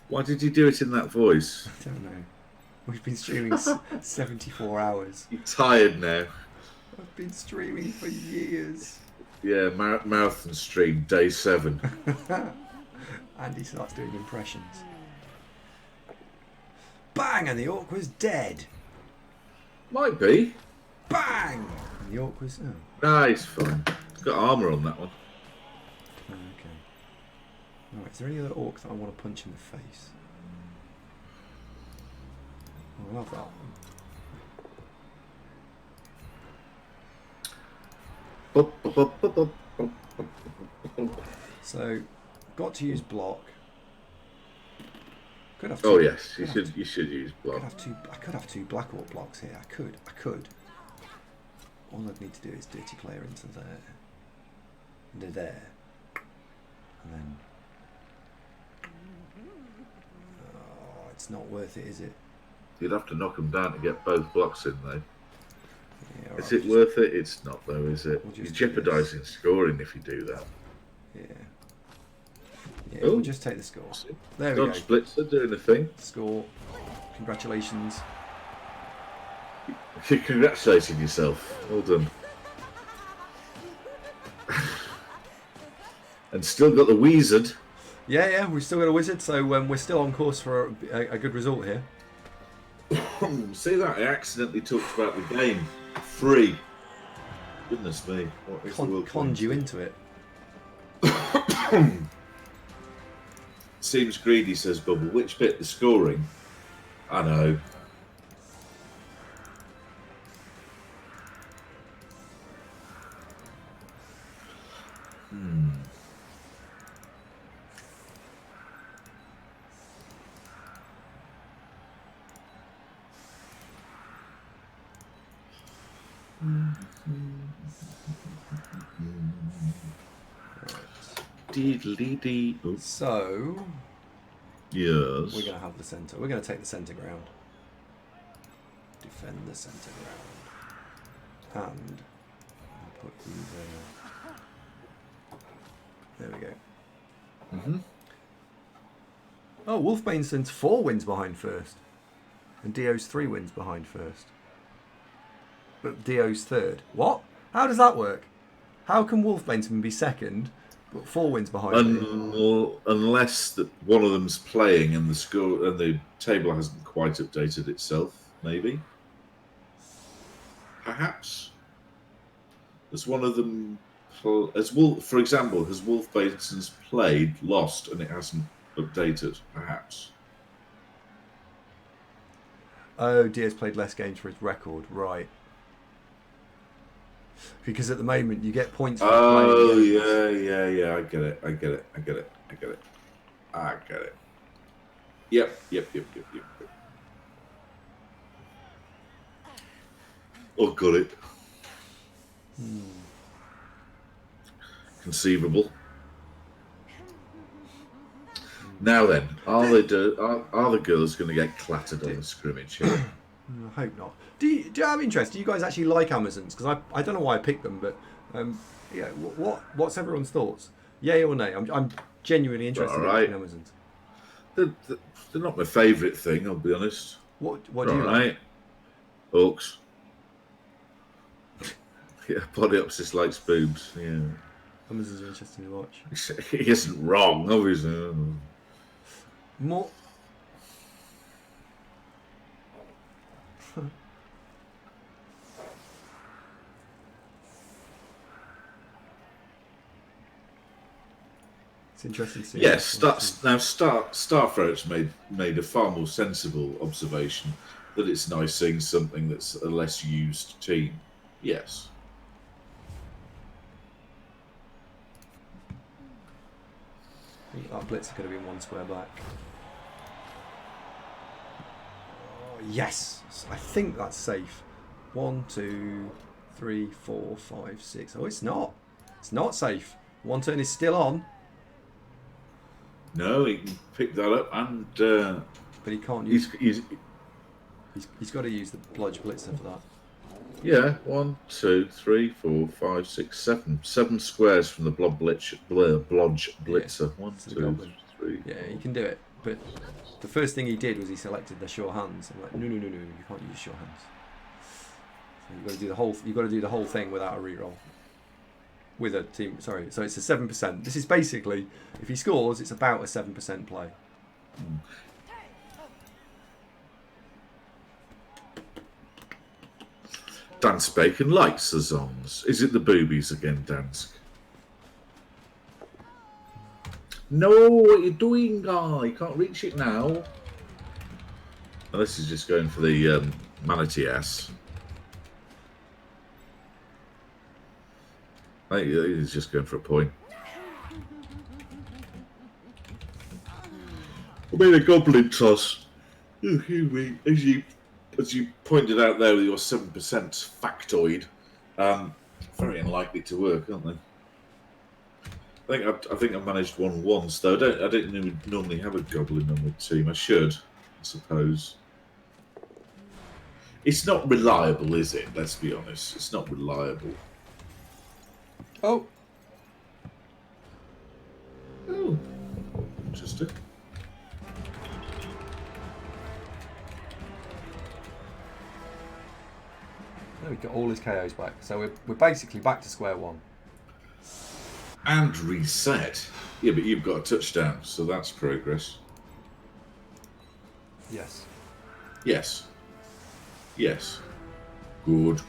Why did you do it in that voice?
I don't know. We've been streaming 74 hours.
You're tired now.
I've been streaming for years.
Yeah, marathon stream, day 7.
Andy starts doing impressions. Bang! And the Orc was dead.
Might be.
Bang! And the Orc was... Oh.
Nah, he's fine. He's got armour on that one.
Okay. Alright, is there any other Orc that I want to punch in the face? I love that one. So, got to use block. Could have two,
oh yes, you should use block.
I could have two Black Orc blocks here. I could. All I'd need to do is dirty player into there, into there, and then. Oh, it's not worth it, is it?
You'd have to knock them down to get both blocks in, though.
Yeah,
is it worth it? It's not, though, is it?
We'll
You're jeopardising scoring if you do that.
Yeah. Yeah, we'll just take the score. There we go.
Dodge Blitzer doing the thing.
Score. Congratulations.
You're congratulating yourself. Well done. And still got the wizard.
Yeah, we've still got a wizard, so we're still on course for a good result here.
See that? I accidentally talked about the game. 3. Goodness me. What is the world
Conned you
playing
into it.
to? Seems greedy, says Bubble. Which bit? The scoring? I know. Deedly-dee. Oh,
So
yes.
we're going to have the centre. We're going to take the centre ground. Defend the centre ground. And I'll put you there. There we go.
Mm-hmm.
Oh, Wolfbane's 4 wins behind first. And Dio's 3 wins behind first. But Dio's third. What? How does that work? How can Wolfbane's be second, but 4 wins behind me?
Unless that one of them's playing and the score and the table hasn't quite updated itself, maybe. Perhaps. Has one of them, for example, has Wolfbane's played, lost, and it hasn't updated? Perhaps.
Oh, Dio's played less games for his record, right? Because at the moment you get points for
Oh
playing games.
yeah. I get it. Yep. Oh, got it. Conceivable. Now then, are the girls going to get clattered on the scrimmage here?
I hope not. Do you have interest? Do you guys actually like Amazons? Because I don't know why I picked them, but yeah. What's everyone's thoughts? Yay or nay? I'm genuinely interested in Amazons.
They're not my favourite thing, I'll be honest.
What do you like?
Orcs. Yeah, body ups just likes boobs. Yeah.
Amazons are interesting to watch.
He isn't wrong, obviously.
More. It's interesting to see.
Yes, Starthroat's made a far more sensible observation that it's nice seeing something that's a less used team. Yes.
I think our blitz are going to be 1 square back. Oh, yes, I think that's safe. 1, 2, 3, 4, 5, 6. Oh, it's not. It's not safe. 1 turn is still on.
No, he can pick that up and.
But he can't use.
He's
got to use the blodge blitzer for that.
Yeah, 1, 2, 3, 4, 5, 6, 7. 7 squares from the blodge blitzer.
Yeah,
1,
to the
2,
goblin.
3.
Yeah, he can do it. But the first thing he did was he selected the sure hands. I'm like, no, you can't use sure hands. So you've got to do the whole. You've got to do the whole thing without a reroll. With a team, sorry. So it's a 7%. This is basically, if he scores, it's about a 7% play.
Dansk Bacon likes the Zons. Is it the boobies again, Dansk? No, what are you doing, guy? You can't reach it now. Unless he's just going for the manatee ass. I think he's just going for a point. I made a goblin toss. Excuse me. As you pointed out there with your 7% factoid, very unlikely to work, aren't they? I think I managed one once though. I don't normally have a goblin on the team. I should, I suppose. It's not reliable, is it? Let's be honest. It's not reliable.
Oh.
Oh, interesting.
We've got all his KOs back, so we're basically back to square one.
And reset. Yeah, but you've got a touchdown, so that's progress.
Yes.
Yes. Yes. Good.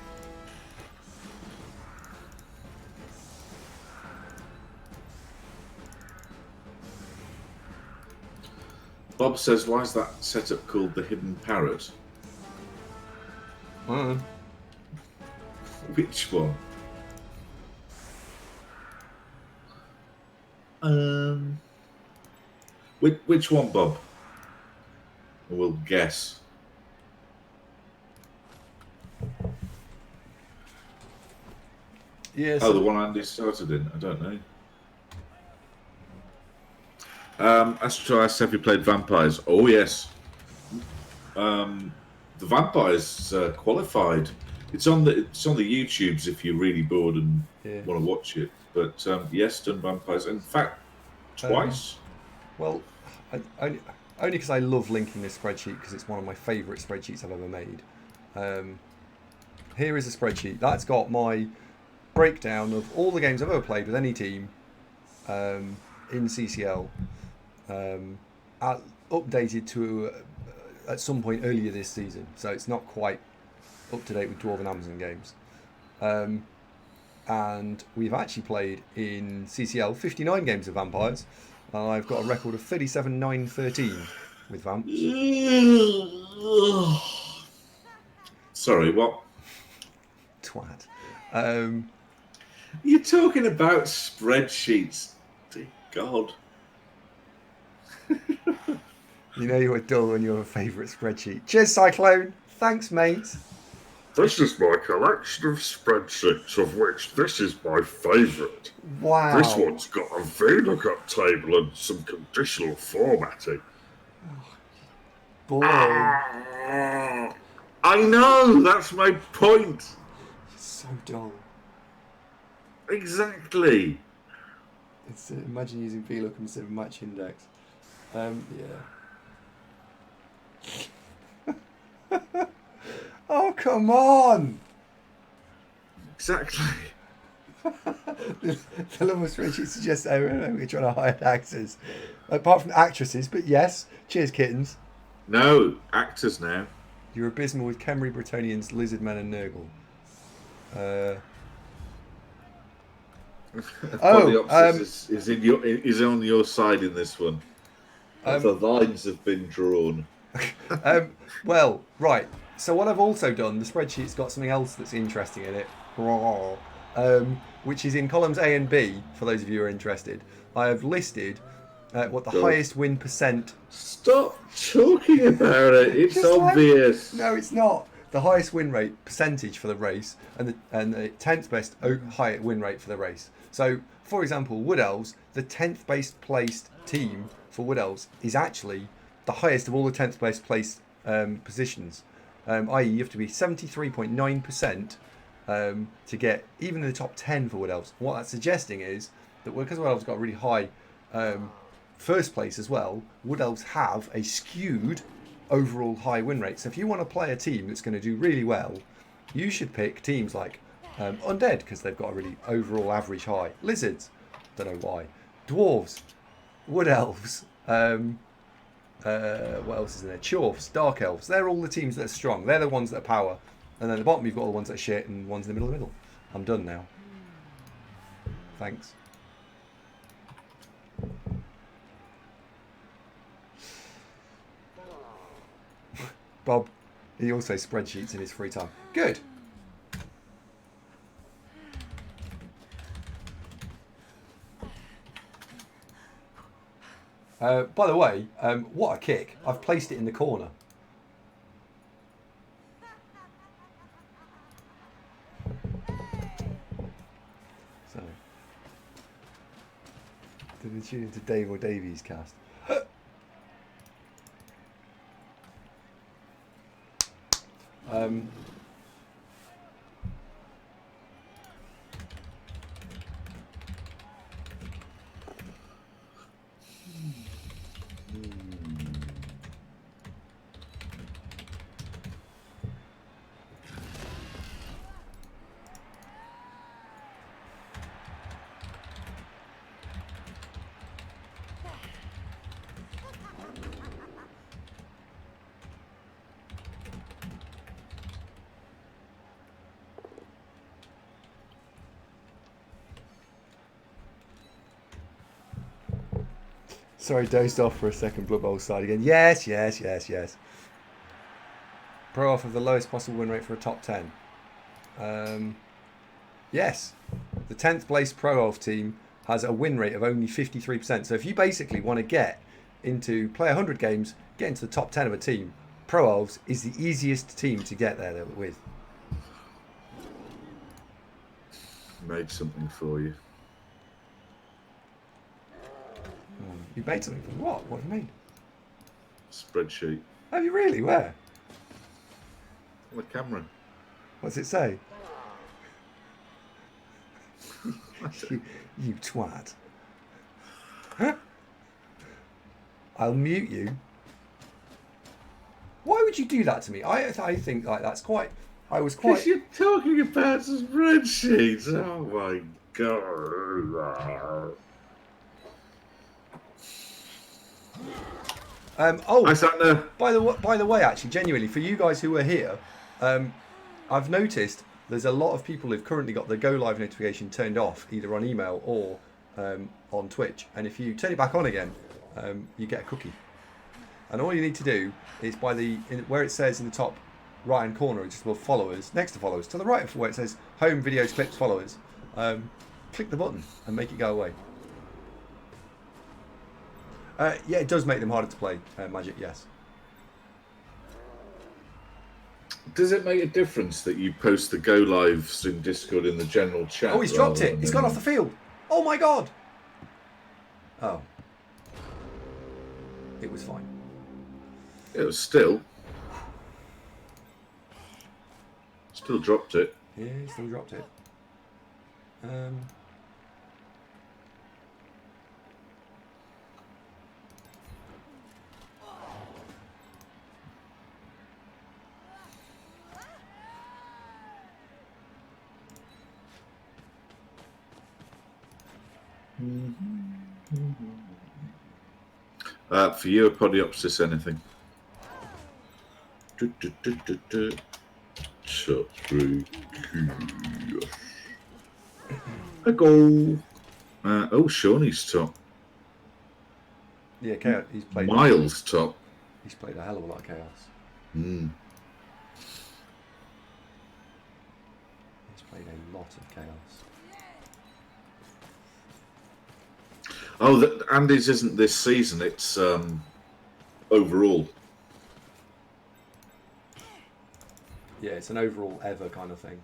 Bob says, why is that setup called the Hidden Parrot? Which one? Which one, Bob? We'll guess.
Yeah.
Oh, the one Andy started in. I don't know. Astro asks, have you played Vampires? Oh yes. The Vampires qualified. It's on the YouTubes if you're really bored and want to watch it. But yes, done Vampires. In fact, twice.
Well, only because I love linking this spreadsheet because it's one of my favourite spreadsheets I've ever made. Here is a spreadsheet that's got my breakdown of all the games I've ever played with any team in CCL, updated to at some point earlier this season. So it's not quite up to date with Dwarven Amazon games. And we've actually played in CCL 59 games of Vampires. I've got a record of 37-9-13 with Vamps.
Sorry, what?
Twat.
You're talking about spreadsheets. Dear God.
You know you're dull when you're a favourite spreadsheet. Cheers, Cyclone. Thanks, mate.
This is my collection of spreadsheets, of which this is my favourite.
Wow.
This one's got a VLOOKUP table and some conditional formatting.
Boy.
I know, that's my point.
So dull.
Exactly.
It's imagine using VLOOKUP instead of match index. Yeah. Oh, come on!
Exactly.
The level spreadsheet suggests we're trying to hire actors. Apart from actresses, but yes. Cheers, kittens.
No, actors now.
You're abysmal with Khemri, Bretonnians, Lizardmen and Nurgle.
Polyopsis is on your side in this one. The lines have been drawn.
Well, right. So what I've also done, the spreadsheet's got something else that's interesting in it, which is in columns A and B, for those of you who are interested. I have listed what the highest win percent...
Stop talking about it. It's obvious.
No, it's not. The highest win rate percentage for the race and the 10th best high win rate for the race. So, for example, Wood Elves, the 10th best placed team for Wood Elves is actually the highest of all the 10th best placed positions. I.e. you have to be 73.9% to get even in the top 10 for Wood Elves. What that's suggesting is that because Wood Elves got a really high first place as well, Wood Elves have a skewed overall high win rate. So if you want to play a team that's going to do really well, you should pick teams like Undead because they've got a really overall average high. Lizards, don't know why. Dwarves, Wood Elves, what else is in there? Chorfs, Dark Elves. They're all the teams that are strong. They're the ones that are power. And then at the bottom you've got all the ones that are shit and ones in the middle. I'm done now. Thanks. Bob, he also spreadsheets in his free time. Good. By the way, what a kick. I've placed it in the corner. So, did they tune into Dave or Davies cast? Sorry, dozed off for a second. Blood Bowl side again. Yes. Pro off of the lowest possible win rate for a top 10. Yes. The 10th place Pro Off team has a win rate of only 53%. So if you basically want to get into play 100 games, get into the top 10 of a team, Pro Elves is the easiest team to get there with.
Made something for you.
You made something for what? What have you made?
Spreadsheet.
Have you really? Where?
On the camera.
What's it say? you twat. Huh? I'll mute you. Why would you do that to me? I think like that's quite. I was quite.
Because you're talking about spreadsheets. Oh my god.
Oh,
I sat there.
by the way, actually, genuinely, for you guys who are here, I've noticed there's a lot of people who've currently got the go live notification turned off, either on email or on Twitch. And if you turn it back on again, you get a cookie. And all you need to do is where it says in the top right hand corner, just above followers, next to followers, to the right of where it says home, videos, clips, followers, click the button and make it go away. Yeah, it does make them harder to play, Magic, yes.
Does it make a difference that you post the go lives in Discord in the general chat?
Oh, he's dropped it. He's gone off the field. Oh my god. Oh. It was fine.
It was still dropped it.
Yeah, he still dropped it.
For you, Apodiopsis, anything? Shot through. A goal. Shawnee's top.
Yeah, Chaos. He's played.
Miles top.
He's played a hell of a lot of Chaos.
Mm.
He's played a lot of Chaos.
Oh, Andy's isn't this season. It's overall.
Yeah, it's an overall ever kind of thing.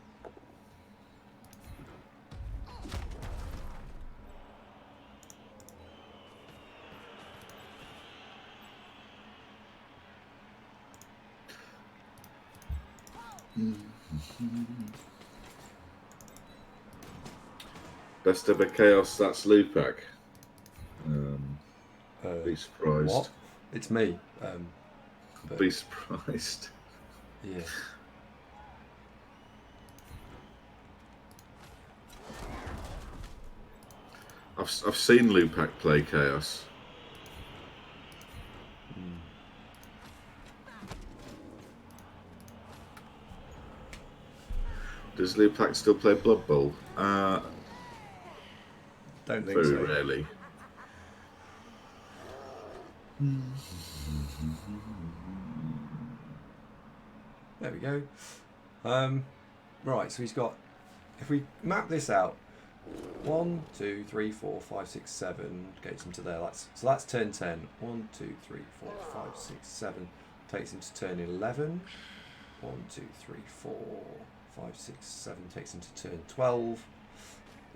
Best ever Chaos, that's Lupac. Be surprised.
What? It's me.
Be surprised.
Yeah.
I've seen Lupac play Chaos. Does Lupac still play Blood Bowl?
Don't think
Very
so.
rarely.
There we go. Right, so he's got. If we map this out, 1, 2, 3, 4, 5, 6, 7 gets him to there. That's turn 10. 1, 2, 3, 4, 5, 6, 7 takes him to turn 11. 1, 2, 3, 4, 5, 6, 7 takes him to turn 12.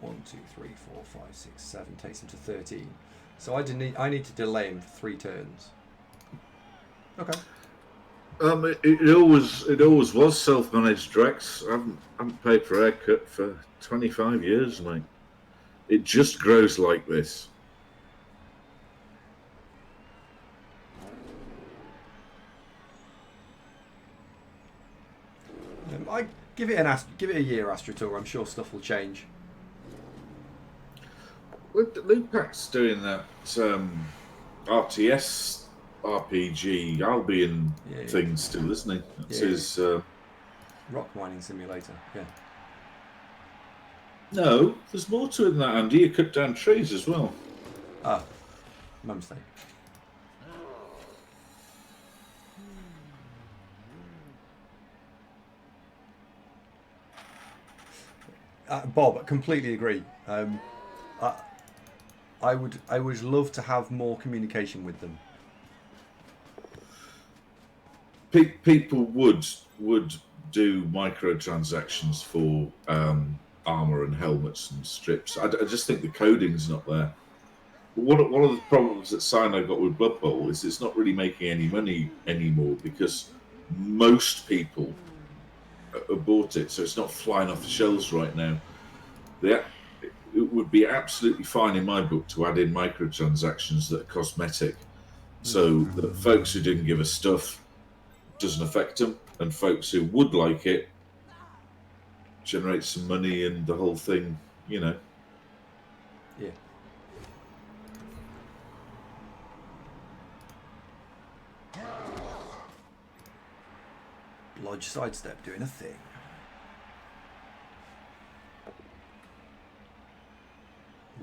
1, 2, 3, 4, 5, 6, 7 takes him to 13. So I need to delay him for 3 turns. Okay.
It always was self-managed Drex. I haven't paid for a haircut for 25 years, mate. It just grows like this.
I give it a year, AstroTour. I'm sure stuff will change.
Lupac's doing that RTS RPG Albion thing still, isn't he? That's his.
Rock mining simulator. Yeah.
No, there's more to it than that, Andy. You cut down trees as well.
Ah. Mum's Day. Bob, I completely agree. I would love to have more communication with them.
People would do microtransactions for armor and helmets and strips. I just think the coding's not there. One of the problems that Sino got with Blood Bowl is it's not really making any money anymore because most people bought it, so it's not flying off the shelves right now. It would be absolutely fine in my book to add in microtransactions that are cosmetic, so that folks who didn't give us stuff doesn't affect them, and folks who would like it generate some money and the whole thing, you know.
Yeah. Lodge sidestep doing a thing.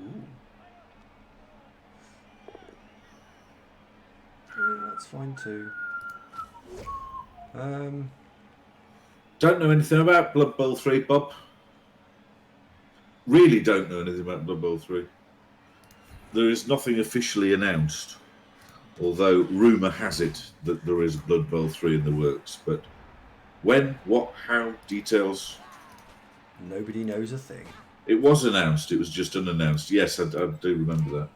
Ooh. That's fine too.
Don't know anything about Blood Bowl 3, Bob. Really don't know anything about Blood Bowl 3. There is nothing officially announced, although rumour has it that there is Blood Bowl 3 in the works. But when, what, how, details?
Nobody knows a thing.
It was announced, it was just unannounced. Yes, I do remember that.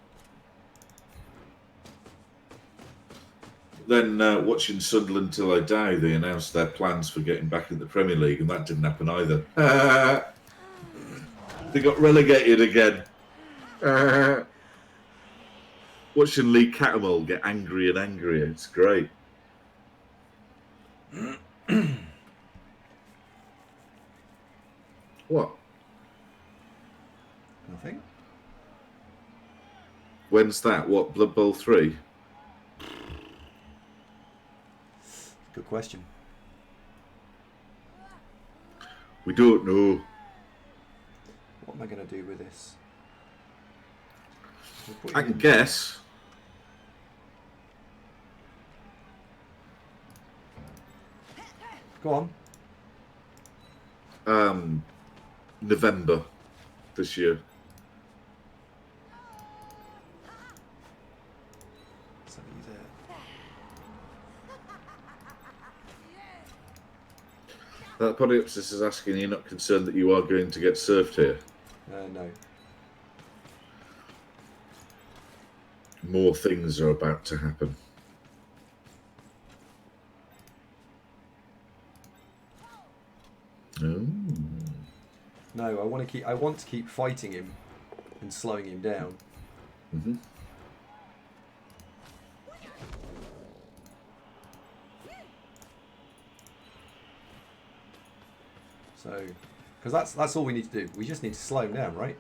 Then watching Sunderland Till I Die, they announced their plans for getting back in the Premier League, and that didn't happen either. They got relegated again. Watching Lee Cattermole get angrier and angrier, it's great. What?
Nothing.
When's that? What, Blood Bowl 3?
Good question.
We don't know.
What am I going to do with this?
I can guess.
Go on.
November this year.
So he's there.
That Polypsis is asking, you're not concerned that you are going to get served here?
No.
More things are about to happen. Oh.
No, I want to keep fighting him and slowing him down.
Mm-hmm.
So, because that's all we need to do. We just need to slow him down, right?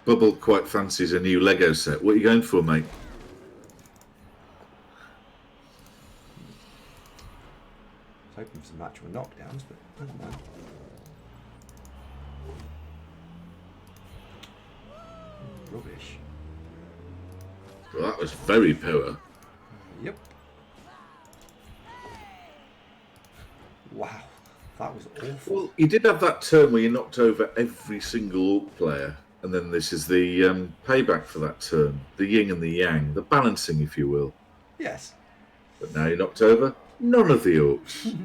Bubble quite fancies a new Lego set. What are you going for, mate?
I was hoping for some actual knockdowns, but never mind. Rubbish.
Well, that was very poor.
Yep. Wow, that was awful.
Well, you did have that turn where you knocked over every single Orc player, and then this is the payback for that turn. The yin and the yang, the balancing, if you will.
Yes.
But now you knocked over none of the Orcs.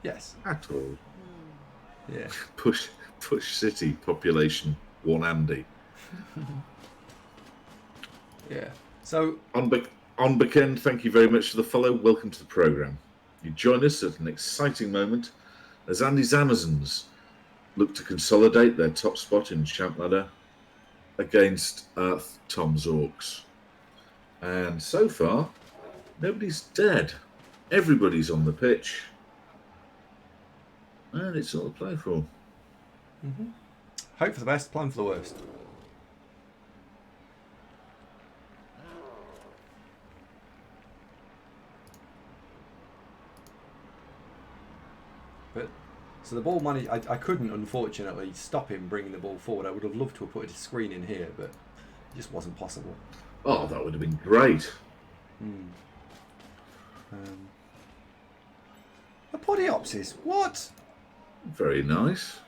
Yes.
At all.
Yeah.
Push City, population 1 Andy.
Yeah. So
On Bekend, thank you very much for the follow. Welcome to the programme. You join us at an exciting moment as Andy's Amazons look to consolidate their top spot in Champ Ladder against Tom's Orcs. And so far, nobody's dead. Everybody's on the pitch. And it's all to play for.
mm-hmm. Hope for the best, plan for the worst. But so the ball money, I couldn't unfortunately stop him bringing the ball forward. I would have loved to have put a screen in here, but it just wasn't possible.
Oh, that would have been great.
A Podiopsis? What?
Very nice.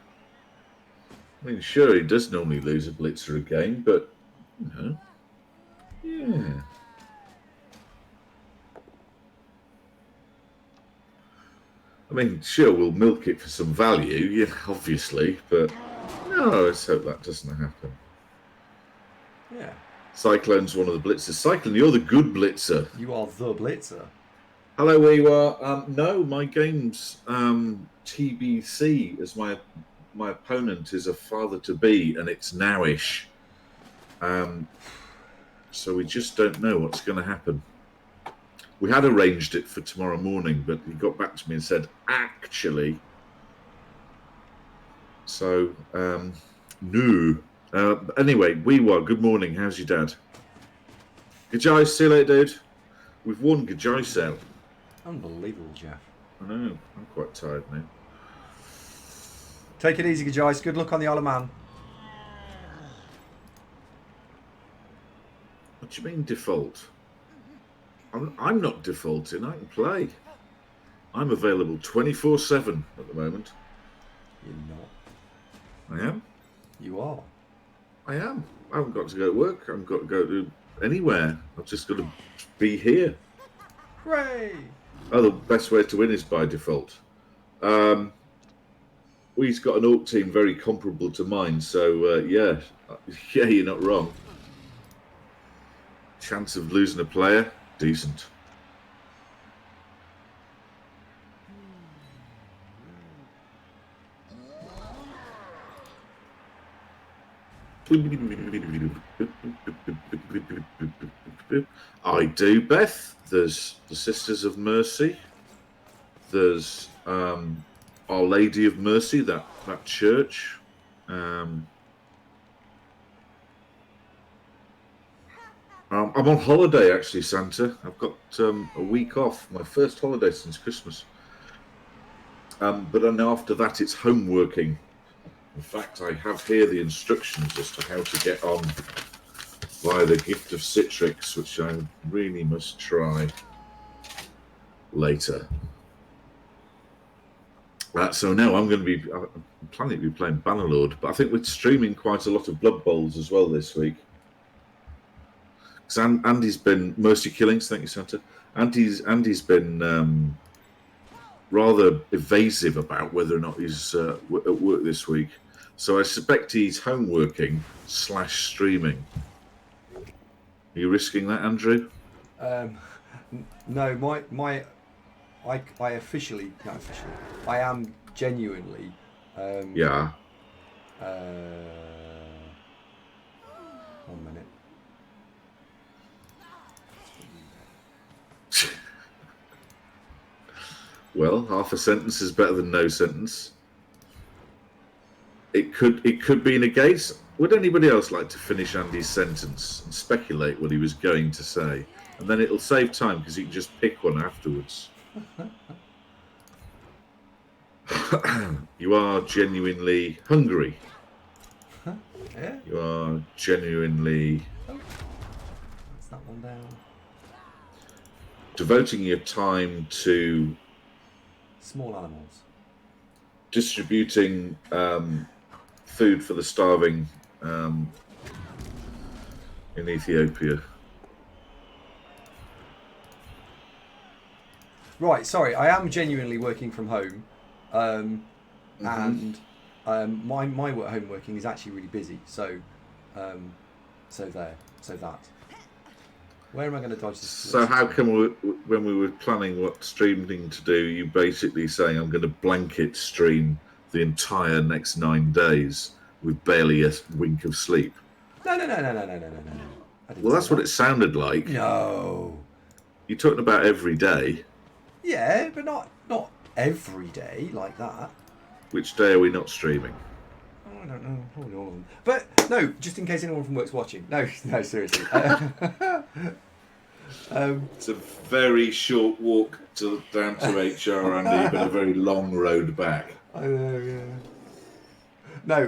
I mean, sure, he does normally lose a blitzer a game, but, you know, yeah. I mean, sure, we'll milk it for some value, yeah, obviously, but no, let's hope that doesn't happen.
Yeah.
Cyclone's one of the blitzers. Cyclone, you're the good blitzer.
You are the blitzer.
Hello, where you are. No, my game's TBC, as my opponent is a father-to-be, and it's nowish. So we just don't know what's going to happen. We had arranged it for tomorrow morning, but he got back to me and said, actually. So, no. Anyway, good morning. How's your dad? Gajai, see you later, dude. We've won Gajai out.
Unbelievable, Jeff.
I know. I'm quite tired now.
Take it easy, Gajai. Good luck on the Isle of Man.
What do you mean default? I'm not defaulting. I can play. I'm available 24/7 at the moment.
You're not.
I am.
You are.
I am. I haven't got to go to work. I haven't got to go to anywhere. I've just got to be here.
Hooray!
Oh, the best way to win is by default. We've got an Orc team very comparable to mine, so yeah, you're not wrong. Chance of losing a player, decent. I do, Beth. There's the Sisters of Mercy. There's Our Lady of Mercy, that church. I'm on holiday, actually, Santa. I've got a week off, my first holiday since Christmas. But then after that, it's home working. In fact, I have here the instructions as to how to get on via the Gift of Citrix, which I really must try later. So now I'm planning to be playing Bannerlord, but I think we're streaming quite a lot of Blood Bowls as well this week. Because Andy's been Mercy Killings, thank you, Santa. Andy's been rather evasive about whether or not he's at work this week. So I suspect he's home working / streaming. Are you risking that, Andrew?
No, I officially, not officially, I am genuinely.
Yeah.
1 minute.
Well, half a sentence is better than no sentence. It could be in a case. Would anybody else like to finish Andy's sentence and speculate what he was going to say? And then it'll save time because you can just pick one afterwards. You are genuinely hungry.
Yeah.
You are genuinely
That's that one down.
devoting your time to
Small animals.
distributing food for the starving in Ethiopia.
Right, sorry, I am genuinely working from home, and my home working is actually really busy. So that. Where am I going to dodge this?
So how come when we were planning what streaming to do, you basically saying I'm going to blanket stream the entire next 9 days with barely a wink of sleep?
No.
Well, that's what it sounded like.
No.
You're talking about every day.
Yeah, but not every day like that.
Which day are we not streaming?
I don't know. Probably all of them. But no, just in case anyone from work's watching. No, seriously.
It's a very short walk down to HR, Andy, but a very long road back.
I know, yeah. No,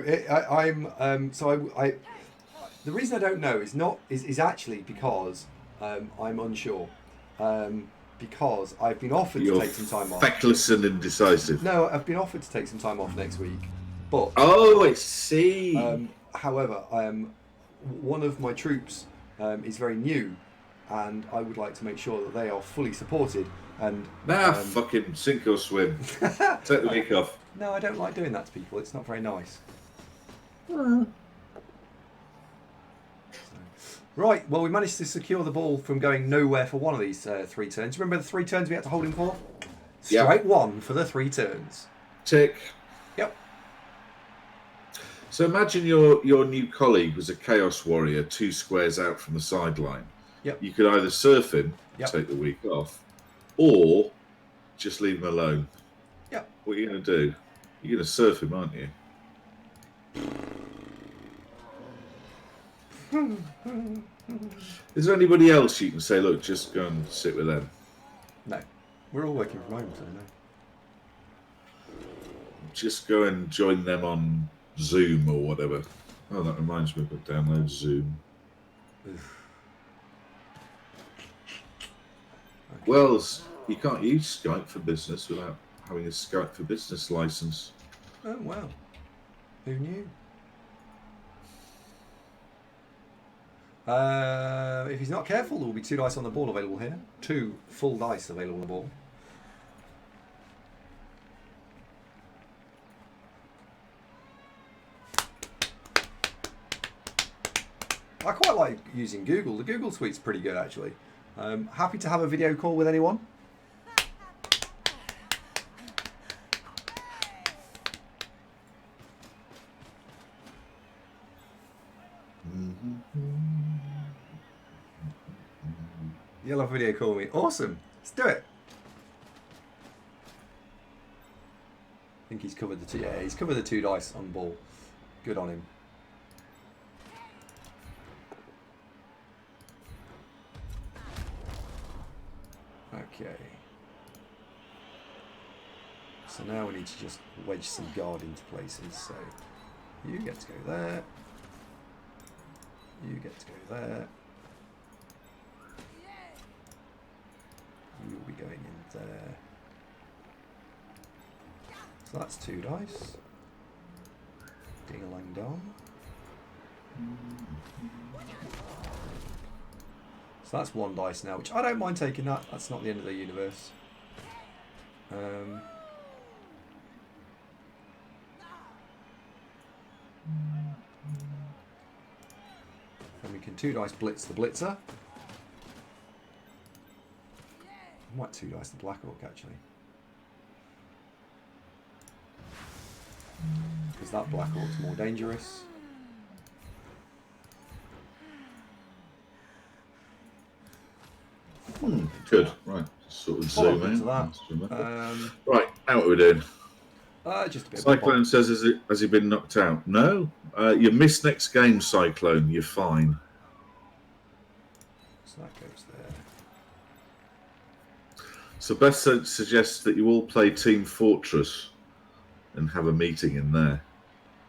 The reason I don't know is actually because I'm unsure. Because I've been offered to take some time off.
Feckless and indecisive.
No, I've been offered to take some time off next week, but
Oh, I see.
however, one of my troops is very new, and I would like to make sure that they are fully supported. And
fucking sink or swim. Take the week off.
no, I don't like doing that to people. It's not very nice. Right, well, we managed to secure the ball from going nowhere for one of these 3 turns. Remember the 3 turns we had to hold him for? Strike 1 for the 3 turns.
Tick.
Yep.
So imagine your new colleague was a Chaos Warrior 2 squares out from the sideline.
Yep.
You could either surf him,
Yep.
take the week off, or just leave him alone.
Yep.
What are you going to do? You're going to surf him, aren't you? Is there anybody else you can say, look, just go and sit with them?
No. We're all working from home, so no.
Just go and join them on Zoom or whatever. Oh, that reminds me of download Zoom.
Okay.
Well, you can't use Skype for Business without having a Skype for Business license.
Oh, wow. Who knew? If he's not careful, there will be 2 dice on the ball available here. 2 full dice available on the ball. I quite like using Google. The Google Suite's pretty good, actually. Happy to have a video call with anyone. You'll have a video call with me. Awesome. Let's do it. I think he's covered the 2. Yeah, he's covered the 2 dice on the ball. Good on him. Okay. So now we need to just wedge some guard into places. So you get to go there. You get to go there. You'll be going in there. So that's 2 dice. Ding-a-lang dong. So that's 1 dice now, which I don't mind taking that. That's not the end of the universe. And we can 2 dice blitz the blitzer. I might 2 dice the Black Orc actually. Because that Black Orc's more dangerous.
Good. Right. Sort of
Follow
zoom
up
in.
into that.
Right. How are we doing?
Just a bit.
Cyclone says, has he been knocked out? No. You miss next game, Cyclone. You're fine.
So that goes there.
So Beth suggests that you all play Team Fortress and have a meeting in there.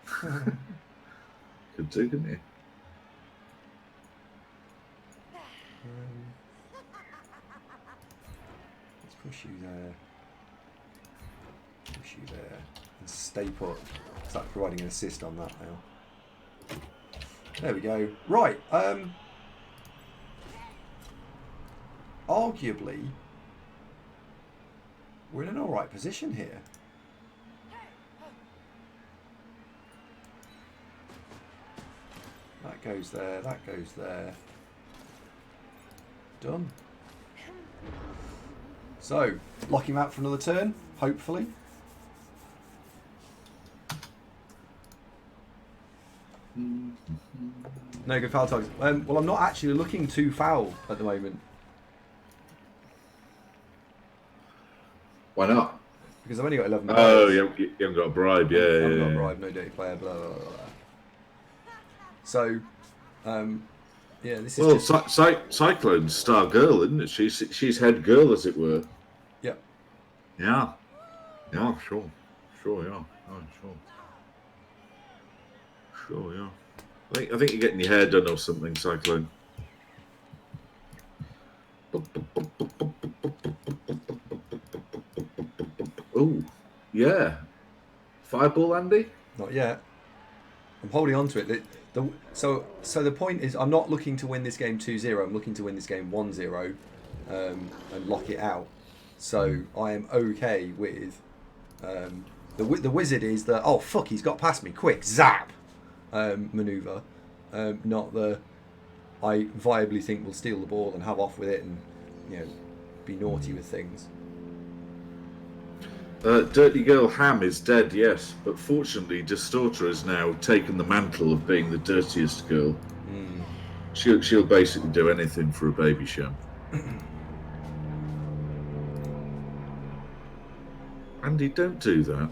Could do, couldn't you?
Let's push you there. Push you there. And stay put. Start providing an assist on that now. There we go. Right. Arguably, we're in an alright position here. That goes there, that goes there. Done. So, lock him out for another turn, hopefully. No good foul targets. Well, I'm not actually looking too foul at the moment.
Why not?
Because I've only got 11
Oh,
players.
you haven't got a bribe, yeah.
I haven't got a
yeah.
bribe, no dirty player, blah, blah, blah, blah. So, yeah, this is
Well,
just...
Cyclone's star girl, isn't it? She's head girl, as it were.
Yep.
Yeah. Yeah, sure. Sure, yeah. Oh, sure. Sure, yeah. I think you're getting your hair done or something, Cyclone. Oh, yeah. Fireball, Andy?
Not yet. I'm holding on to it. So the point is, I'm not looking to win this game 2-0. I'm looking to win this game 1-0 and lock it out. So I am okay with the wizard is the oh fuck, he's got past me, quick zap maneuver, not the I viably think we'll steal the ball and have off with it and be naughty with things.
Dirty Girl Ham is dead, yes, but fortunately Distorter has now taken the mantle of being the dirtiest girl. She'll basically do anything for a baby sham. Andy, don't do that.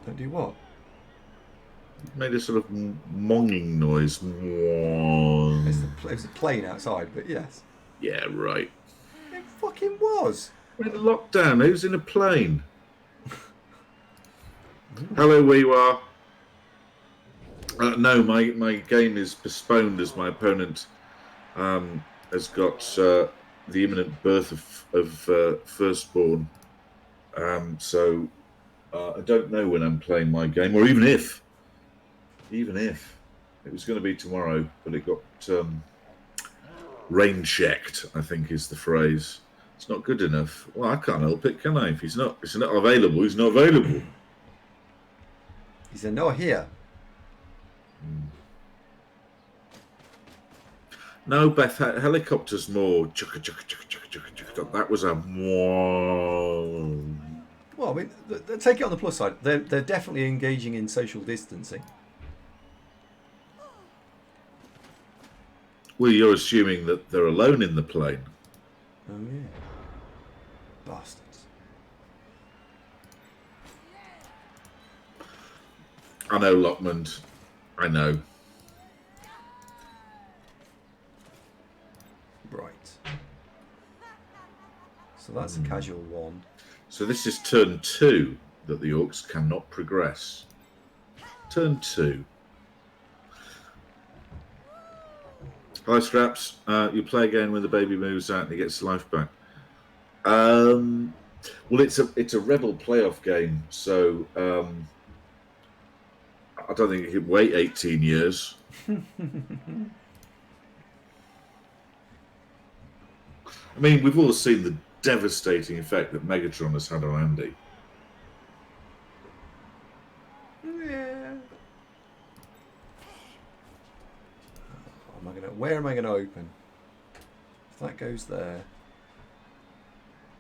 Don't do what?
Made a sort of monging noise.
It's a plane outside, but yes.
Yeah, right.
It fucking was.
We're in lockdown. Who's in a plane? Hello, Weewa. No, my game is postponed as my opponent has got the imminent birth of firstborn. So I don't know when I'm playing my game, or even if it was going to be tomorrow, but it got rain checked, I think is the phrase. It's not good enough. Well, I can't help it, can I? If he's not available, he's not available.
He's not here.
No, Beth, helicopters more. Chugga, chugga, chugga, chugga, chugga, chugga. That was a.
Well, I mean, take it on the plus side. They're definitely engaging in social distancing.
Well, you're assuming that they're alone in the plane.
Oh yeah, bastards.
I know, Lockmond. I know.
Right. So that's a casual one.
So this is turn 2 that the Orcs cannot progress. Turn 2. Hi, Scraps. You play again when the baby moves out and he gets life back. Well, it's a Rebel playoff game, so I don't think it could wait 18 years. I mean, we've all seen the devastating effect that Megatron has had on Andy.
Yeah. Where am I going to open? If that goes there.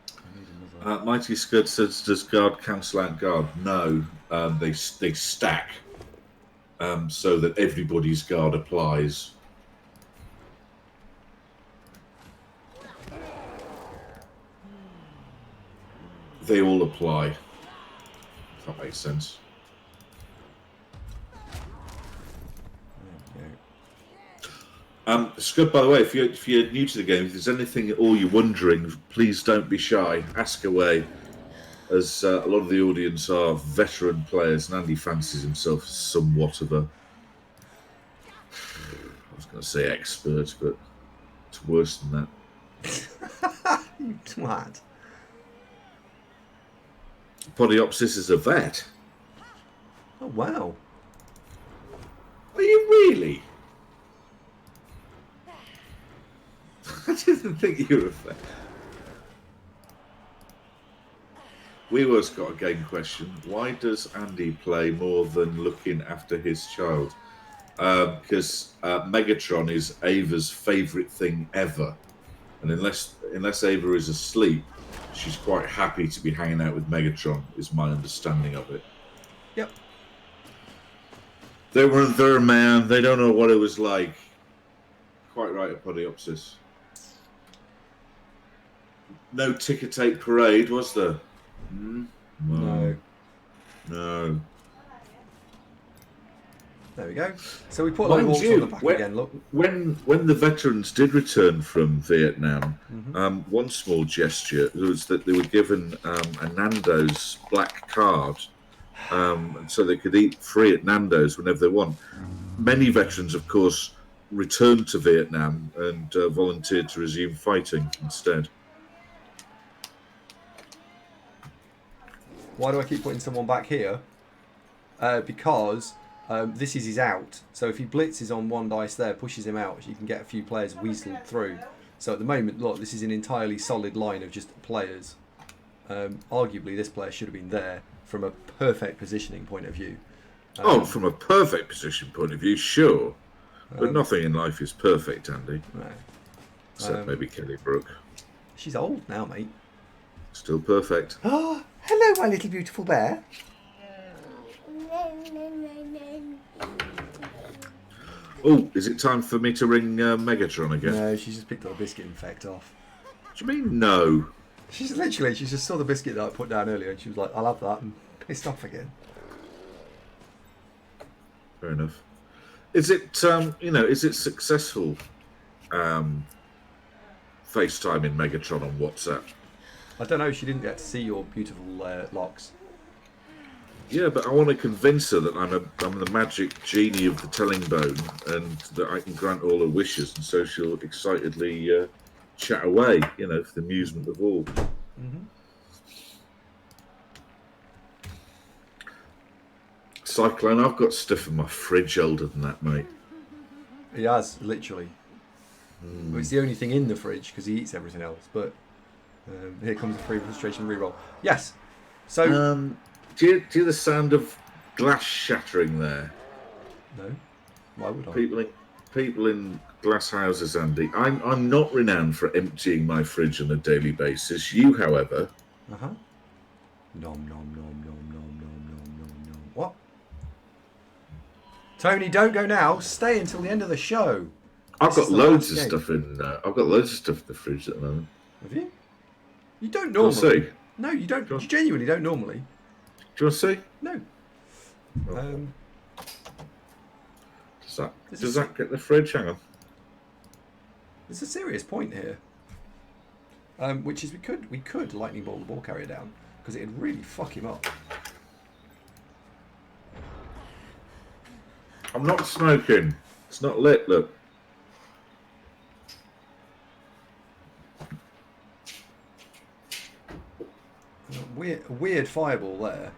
I need another.
Mighty Scud says, does guard cancel out guard? No, they stack so that everybody's guard applies. They all apply, if that makes sense. Scud, by the way, if you're new to the game, if there's anything at all you're wondering, please don't be shy. Ask away, as a lot of the audience are veteran players, and Andy fancies himself somewhat of a, I was going to say expert, but it's worse than that.
You twat.
Podiopsis is a vet.
Oh, wow.
Are you really? I didn't think you were a vet. Weewa's got a game question. Why does Andy play more than looking after his child? Because Megatron is Ava's favourite thing ever. And unless Ava is asleep, she's quite happy to be hanging out with Megatron, is my understanding of it.
Yep.
They weren't there, man. They don't know what it was like. Quite right at Podiopsis. No ticker tape parade, was there?
No.
No.
There we go. So we put a lot of Orcs on the back again, look.
When the veterans did return from Vietnam, one small gesture was that they were given a Nando's black card, so they could eat free at Nando's whenever they want. many veterans, of course, returned to Vietnam and volunteered to resume fighting instead.
Why do I keep putting someone back here? Because this is his out. So if he blitzes on one dice there, pushes him out, you can get a few players weaseled through. So at the moment, look, this is an entirely solid line of just players. Arguably, this player should have been there from a perfect positioning point of view.
From a perfect position point of view, sure. But nothing in life is perfect, Andy.
No.
Except maybe Kelly Brook.
She's old now, mate.
Still perfect.
Oh, hello, my little beautiful bear.
Oh, is it time for me to ring Megatron again?
No, she's just picked up a biscuit and fecked off.
What do you mean, no?
She just saw the biscuit that I put down earlier and she was like, I'll have that, and pissed off again.
Fair enough. Is it, is it successful FaceTime in Megatron on WhatsApp?
I don't know, she didn't get to see your beautiful locks.
Yeah, but I want to convince her that I'm the magic genie of the telling bone and that I can grant all her wishes, and so she'll excitedly chat away, for the amusement of all.
Mm-hmm.
Cyclone, I've got stuff in my fridge older than that, mate.
He has, literally. Well, it's the only thing in the fridge because he eats everything else. But here comes the free frustration reroll. Yes. So.
Do you hear the sound of glass shattering there?
No. Why would I?
People in glass houses, Andy. I'm not renowned for emptying my fridge on a daily basis. You, however.
Uh-huh. Nom nom nom nom nom nom nom nom nom. What? Tony, don't go now. Stay until the end of the show.
I've got loads of stuff in. I've got loads of stuff in the fridge at the moment.
Have you? You don't normally.
Do you want to see?
No, you don't. You genuinely don't normally.
Do you want to see?
No.
Does that get the fridge? Hang on.
There's a serious point here. Which is we could lightning bolt the ball carrier down because it'd really fuck him up.
I'm not smoking. It's not lit. Look.
Weird fireball there.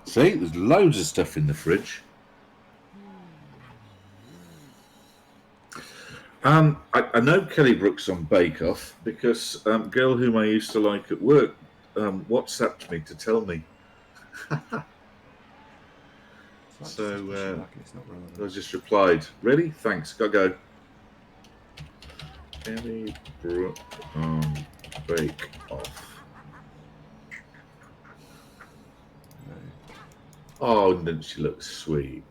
See, there's loads of stuff in the fridge. I know Kelly Brook's on Bake Off because girl whom I used to like at work WhatsApped me to tell me. So I just replied, really? Thanks, gotta go. Kelly Brook on Bake Off. Oh, doesn't she look sweet?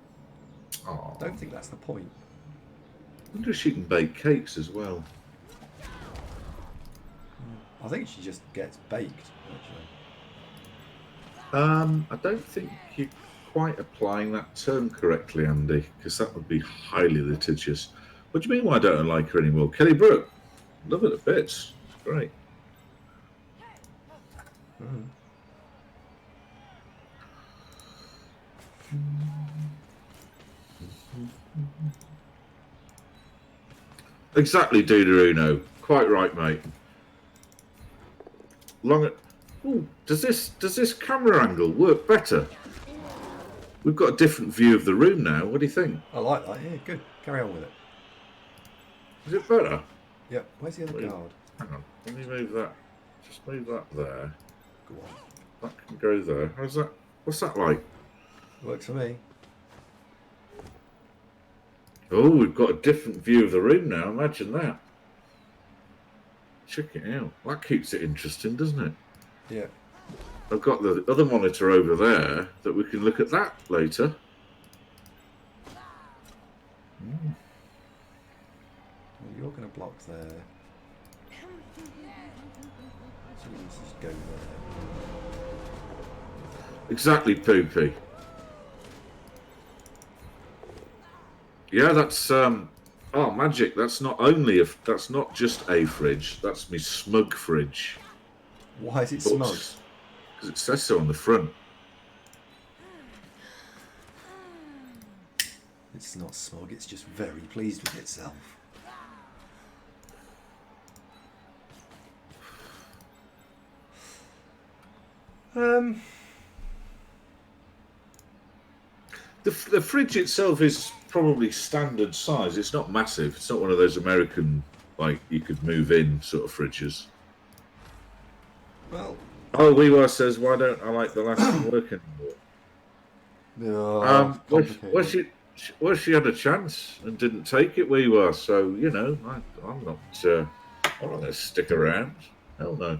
Oh.
I don't think that's the point.
I wonder if she can bake cakes as well.
I think she just gets baked, actually.
I don't think you're quite applying that term correctly, Andy, because that would be highly litigious. What do you mean why don't I like her anymore? Kelly Brook, love it a bit. It's great.
Mm.
Exactly, Duderuno. Quite right, mate. Ooh, does this camera angle work better? We've got a different view of the room now. What do you think?
I like that. Yeah, good. Carry on with it.
Is it better?
Yeah. Where's the other card?
Hang on. Let me move that. Just move that there.
Go on.
That can go there. How's that? What's that like?
Works for me.
Oh, we've got a different view of the room now. Imagine that. Check it out. That keeps it interesting, doesn't it?
Yeah.
I've got the other monitor over there that we can look at that later.
Well, you're going to block there. So let's just go there.
Exactly, Poopy. Yeah, that's magic. That's not just a fridge. That's me smug fridge.
Why is it smug?
Because it says so on the front.
It's not smug, it's just very pleased with itself.
The fridge itself is probably standard size. It's not massive. It's not one of those American, like, you could move in sort of fridges.
Well,
Oh, Weewa says, why don't I like the last one work anymore? Well, she had a chance and didn't take it, Weewa. So, you know, I'm not going to stick around. Hell no.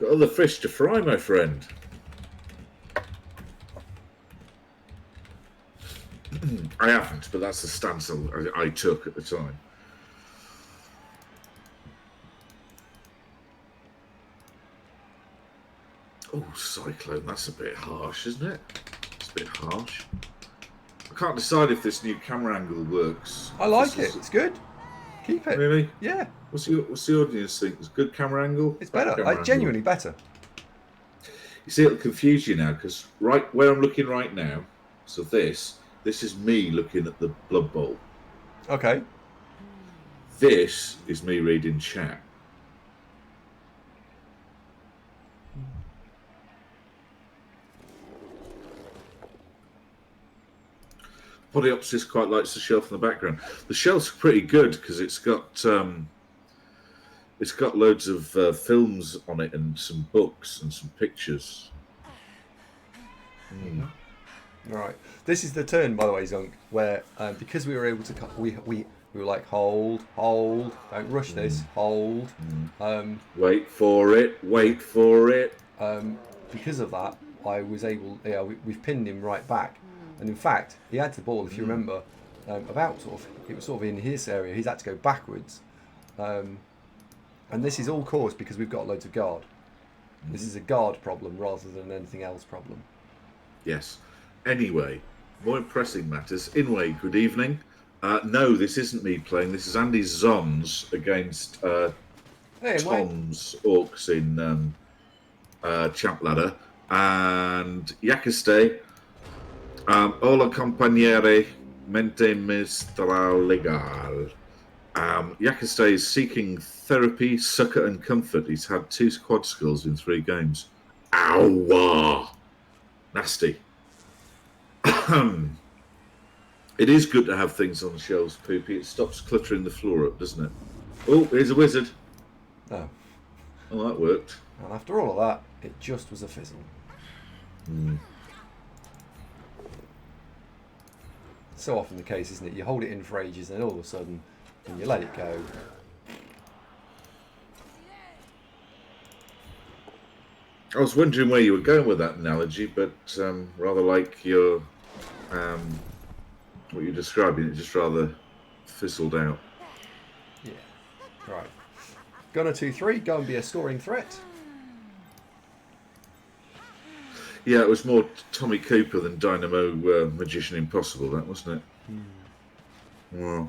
Got other fish to fry, my friend. I haven't, but that's the stance I took at the time. Oh, Cyclone, that's a bit harsh, isn't it? It's a bit harsh. I can't decide if this new camera angle works.
I like it. It's good. Keep it.
Really?
Yeah.
What's the audience think? It's a good camera angle?
It's better. Genuinely better.
You see, it'll confuse you now, because right where I'm looking right now, so this is me looking at the Blood Bowl.
Okay.
This is me reading chat. Polyopsis quite likes the shelf in the background. The shelf's pretty good because it's got loads of films on it and some books and some pictures. Mm.
Right. This is the turn, by the way, Zunk, where because we were able to we were like hold, don't rush this, hold.
Wait for it.
Because of that, I was able. Yeah, we've pinned him right back. And in fact, he had the ball, if you remember, it was sort of in his area. He's had to go backwards. And this is all caused because we've got loads of guard. This is a guard problem rather than anything else problem.
Yes. Anyway, more pressing matters. Inway, good evening. No, this isn't me playing. This is Andy Zons against Tom's Orcs in Champ Ladder. And Yakiste. Hola compañere, mente mistral legal. Yakiste is seeking therapy, succor and comfort. He's had 2 quad skulls in 3 games. Ow! Nasty. It is good to have things on the shelves, Poopy. It stops cluttering the floor up, doesn't it? Oh, here's a wizard.
Oh.
Oh, that worked.
And after all of that, it just was a fizzle. So often the case, isn't it? You hold it in for ages and all of a sudden, when you let it go.
I was wondering where you were going with that analogy, but rather like your what you're describing, it just rather fizzled out.
Yeah. Right. Gunner 2-3, go and be a scoring threat.
Yeah, it was more Tommy Cooper than Dynamo Magician Impossible, that, wasn't it? Yeah.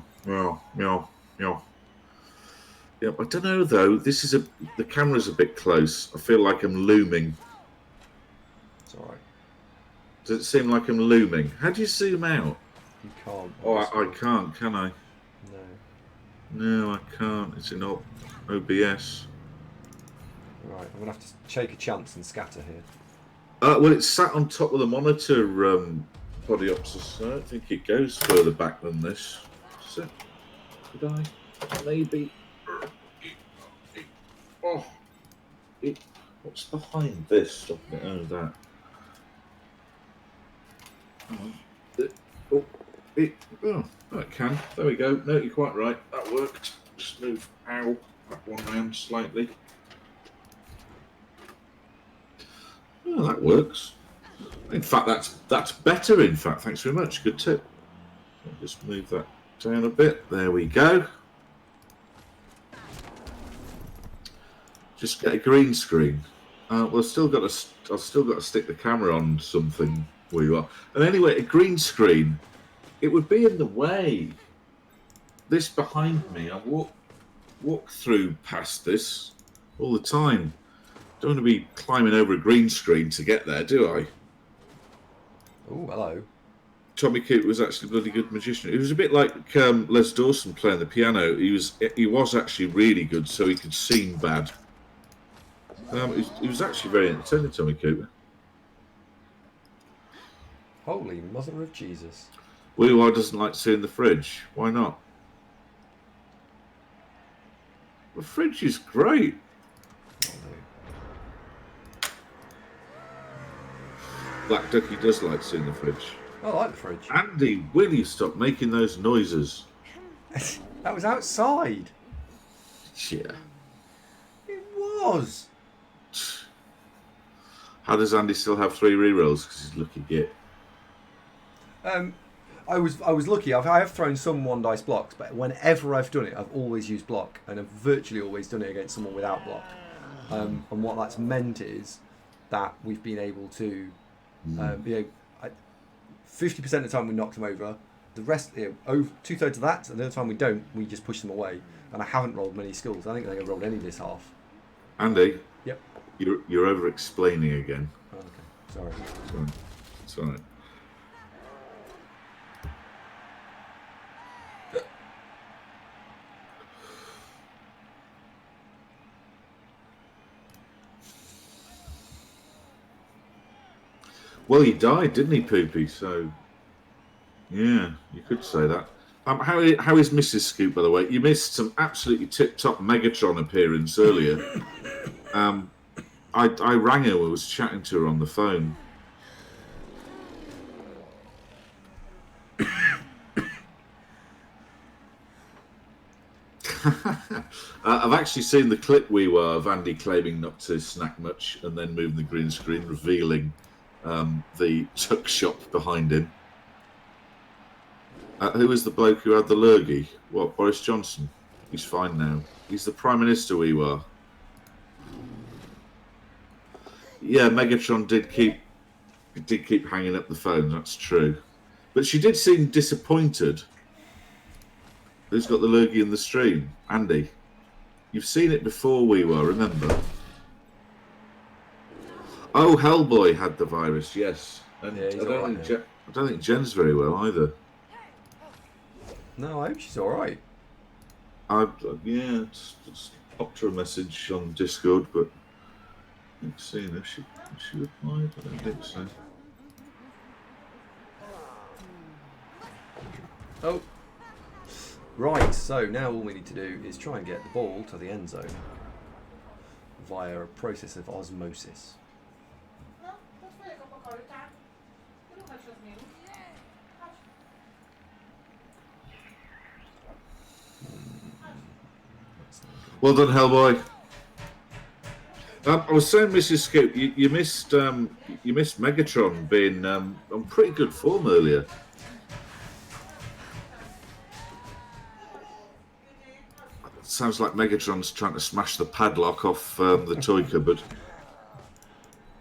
Yeah, I don't know though. The camera's a bit close. I feel like I'm looming.
It's all right.
Does it seem like I'm looming? How do you zoom out?
You can't.
Oh, I can't, can I?
No.
No, I can't. It's in OBS.
Right, I'm going to have to take a chance and scatter here.
Well, it's sat on top of the monitor, Polyopsis. I don't think it goes further back than this. So, could I? Maybe. Oh, what's behind this? Stop it. Oh, that. Oh, that can. There we go. No, you're quite right. That worked. Just move that one round slightly. Oh, that works. In fact, that's better. In fact, thanks very much. Good tip. I'll just move that down a bit. There we go. Just get a green screen. Well, I've still got to stick the camera on something where you are. And anyway, a green screen, it would be in the way. This behind me, walk through past this all the time. Don't want to be climbing over a green screen to get there, do I?
Oh, hello.
Tommy Cooper was actually a bloody good magician. It was a bit like Les Dawson playing the piano. He was actually really good, so he could sing bad. He was actually very entertaining, Tommy Cooper.
Holy mother of Jesus.
Why doesn't like seeing the fridge? Why not? The fridge is great. Black Ducky does like seeing the fridge.
I like the fridge.
Andy, will you stop making those noises?
That was outside.
Yeah.
It was.
How does Andy still have 3 rerolls? Because he's lucky git.
I was lucky. I have thrown some 1 dice blocks, but whenever I've done it, I've always used block, and I've virtually always done it against someone without block. And what that's meant is that we've been able to, 50% of the time we knocked them over. The rest, over 2/3 of that, and the other time we don't, we just push them away. And I haven't rolled many skills. I don't think I rolled any this half.
Andy.
Yep.
You're over explaining again.
Oh, okay. Sorry.
It's all right. Well, he died, didn't he, Poopy? So, yeah, you could say that. How is Mrs. Scoop, by the way? You missed some absolutely tip-top Megatron appearance earlier. I rang her and was chatting to her on the phone. I've actually seen the clip we were of Andy claiming not to snack much and then moving the green screen, revealing the tuck shop behind him. Who is the bloke who had the lurgy? What, Boris Johnson? He's fine now. He's the Prime Minister we were. Yeah, Megatron did keep hanging up the phone, that's true. But she did seem disappointed. Who's got the lurgy in the stream? Andy. You've seen it before we were, remember? Oh, Hellboy had the virus, yes. And
Yeah,
I don't think Jen's very well either.
No, I hope she's alright.
Just popped her a message on Discord, but I haven't seen her. She replied? I don't think so.
Oh. Right, so now all we need to do is try and get the ball to the end zone via a process of osmosis.
No, do twojego pokoju, tak? Ruchać rozmiaru. Chodź.
Well done, Hellboy. I was saying, Mrs. Scoop, you missed Megatron being on pretty good form earlier. Sounds like Megatron's trying to smash the padlock off the toy cupboard.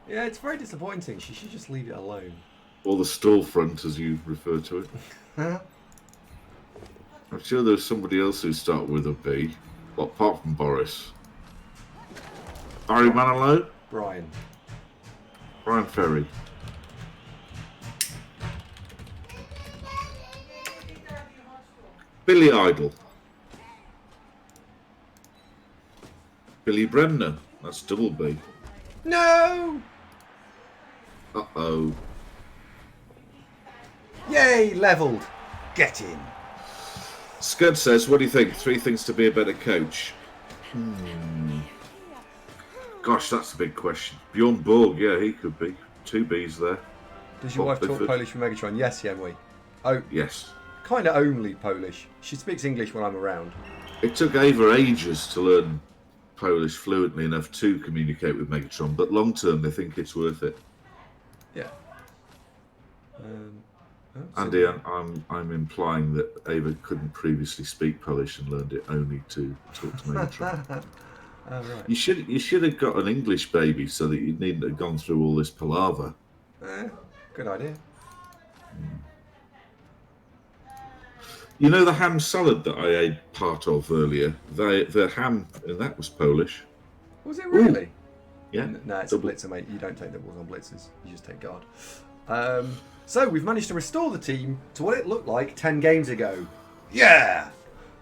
Yeah, it's very disappointing. She should just leave it alone.
Or the stall front, as you refer to it. I'm sure there's somebody else who started with a B. Well, apart from Boris. Barry Manilow?
Brian.
Brian Ferry. Billy Idol. Billy Bremner. That's double B.
No!
Uh-oh.
Yay, levelled. Get in.
Scud says, what do you think? 3 things to be a better coach. Gosh, that's a big question. Bjorn Borg, yeah, he could be. 2 Bs there.
Does your wife talk Polish for Megatron? Yes, Yenwi. Oh,
yes.
Kind of only Polish. She speaks English when I'm around.
It took Ava ages to learn Polish fluently enough to communicate with Megatron, but long term, they think it's worth it.
Yeah.
Andy, I'm implying that Ava couldn't previously speak Polish and learned it only to talk to Megatron.
Oh, right.
You should have got an English baby so that you needn't have gone through all this palaver.
Good idea.
You know the ham salad that I ate part of earlier? The ham, and that was Polish.
Was it really?
Yeah.
No, it's a blitzer, mate. You don't take doubles on blitzers. You just take guard. So we've managed to restore the team to what it looked like 10 games ago. Yeah.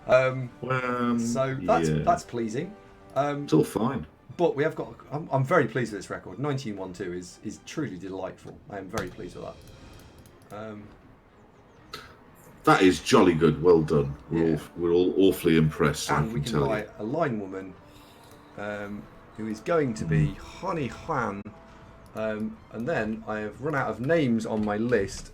So that's pleasing.
It's all fine.
But we have got. I'm very pleased with this record. 19-1-2 is truly delightful. I am very pleased with that.
That is jolly good. Well done.
Yeah.
We're all awfully impressed.
And
I
we
can
can
tell
buy
you.
a line woman who is going to be Honey Juan. And then I have run out of names on my list.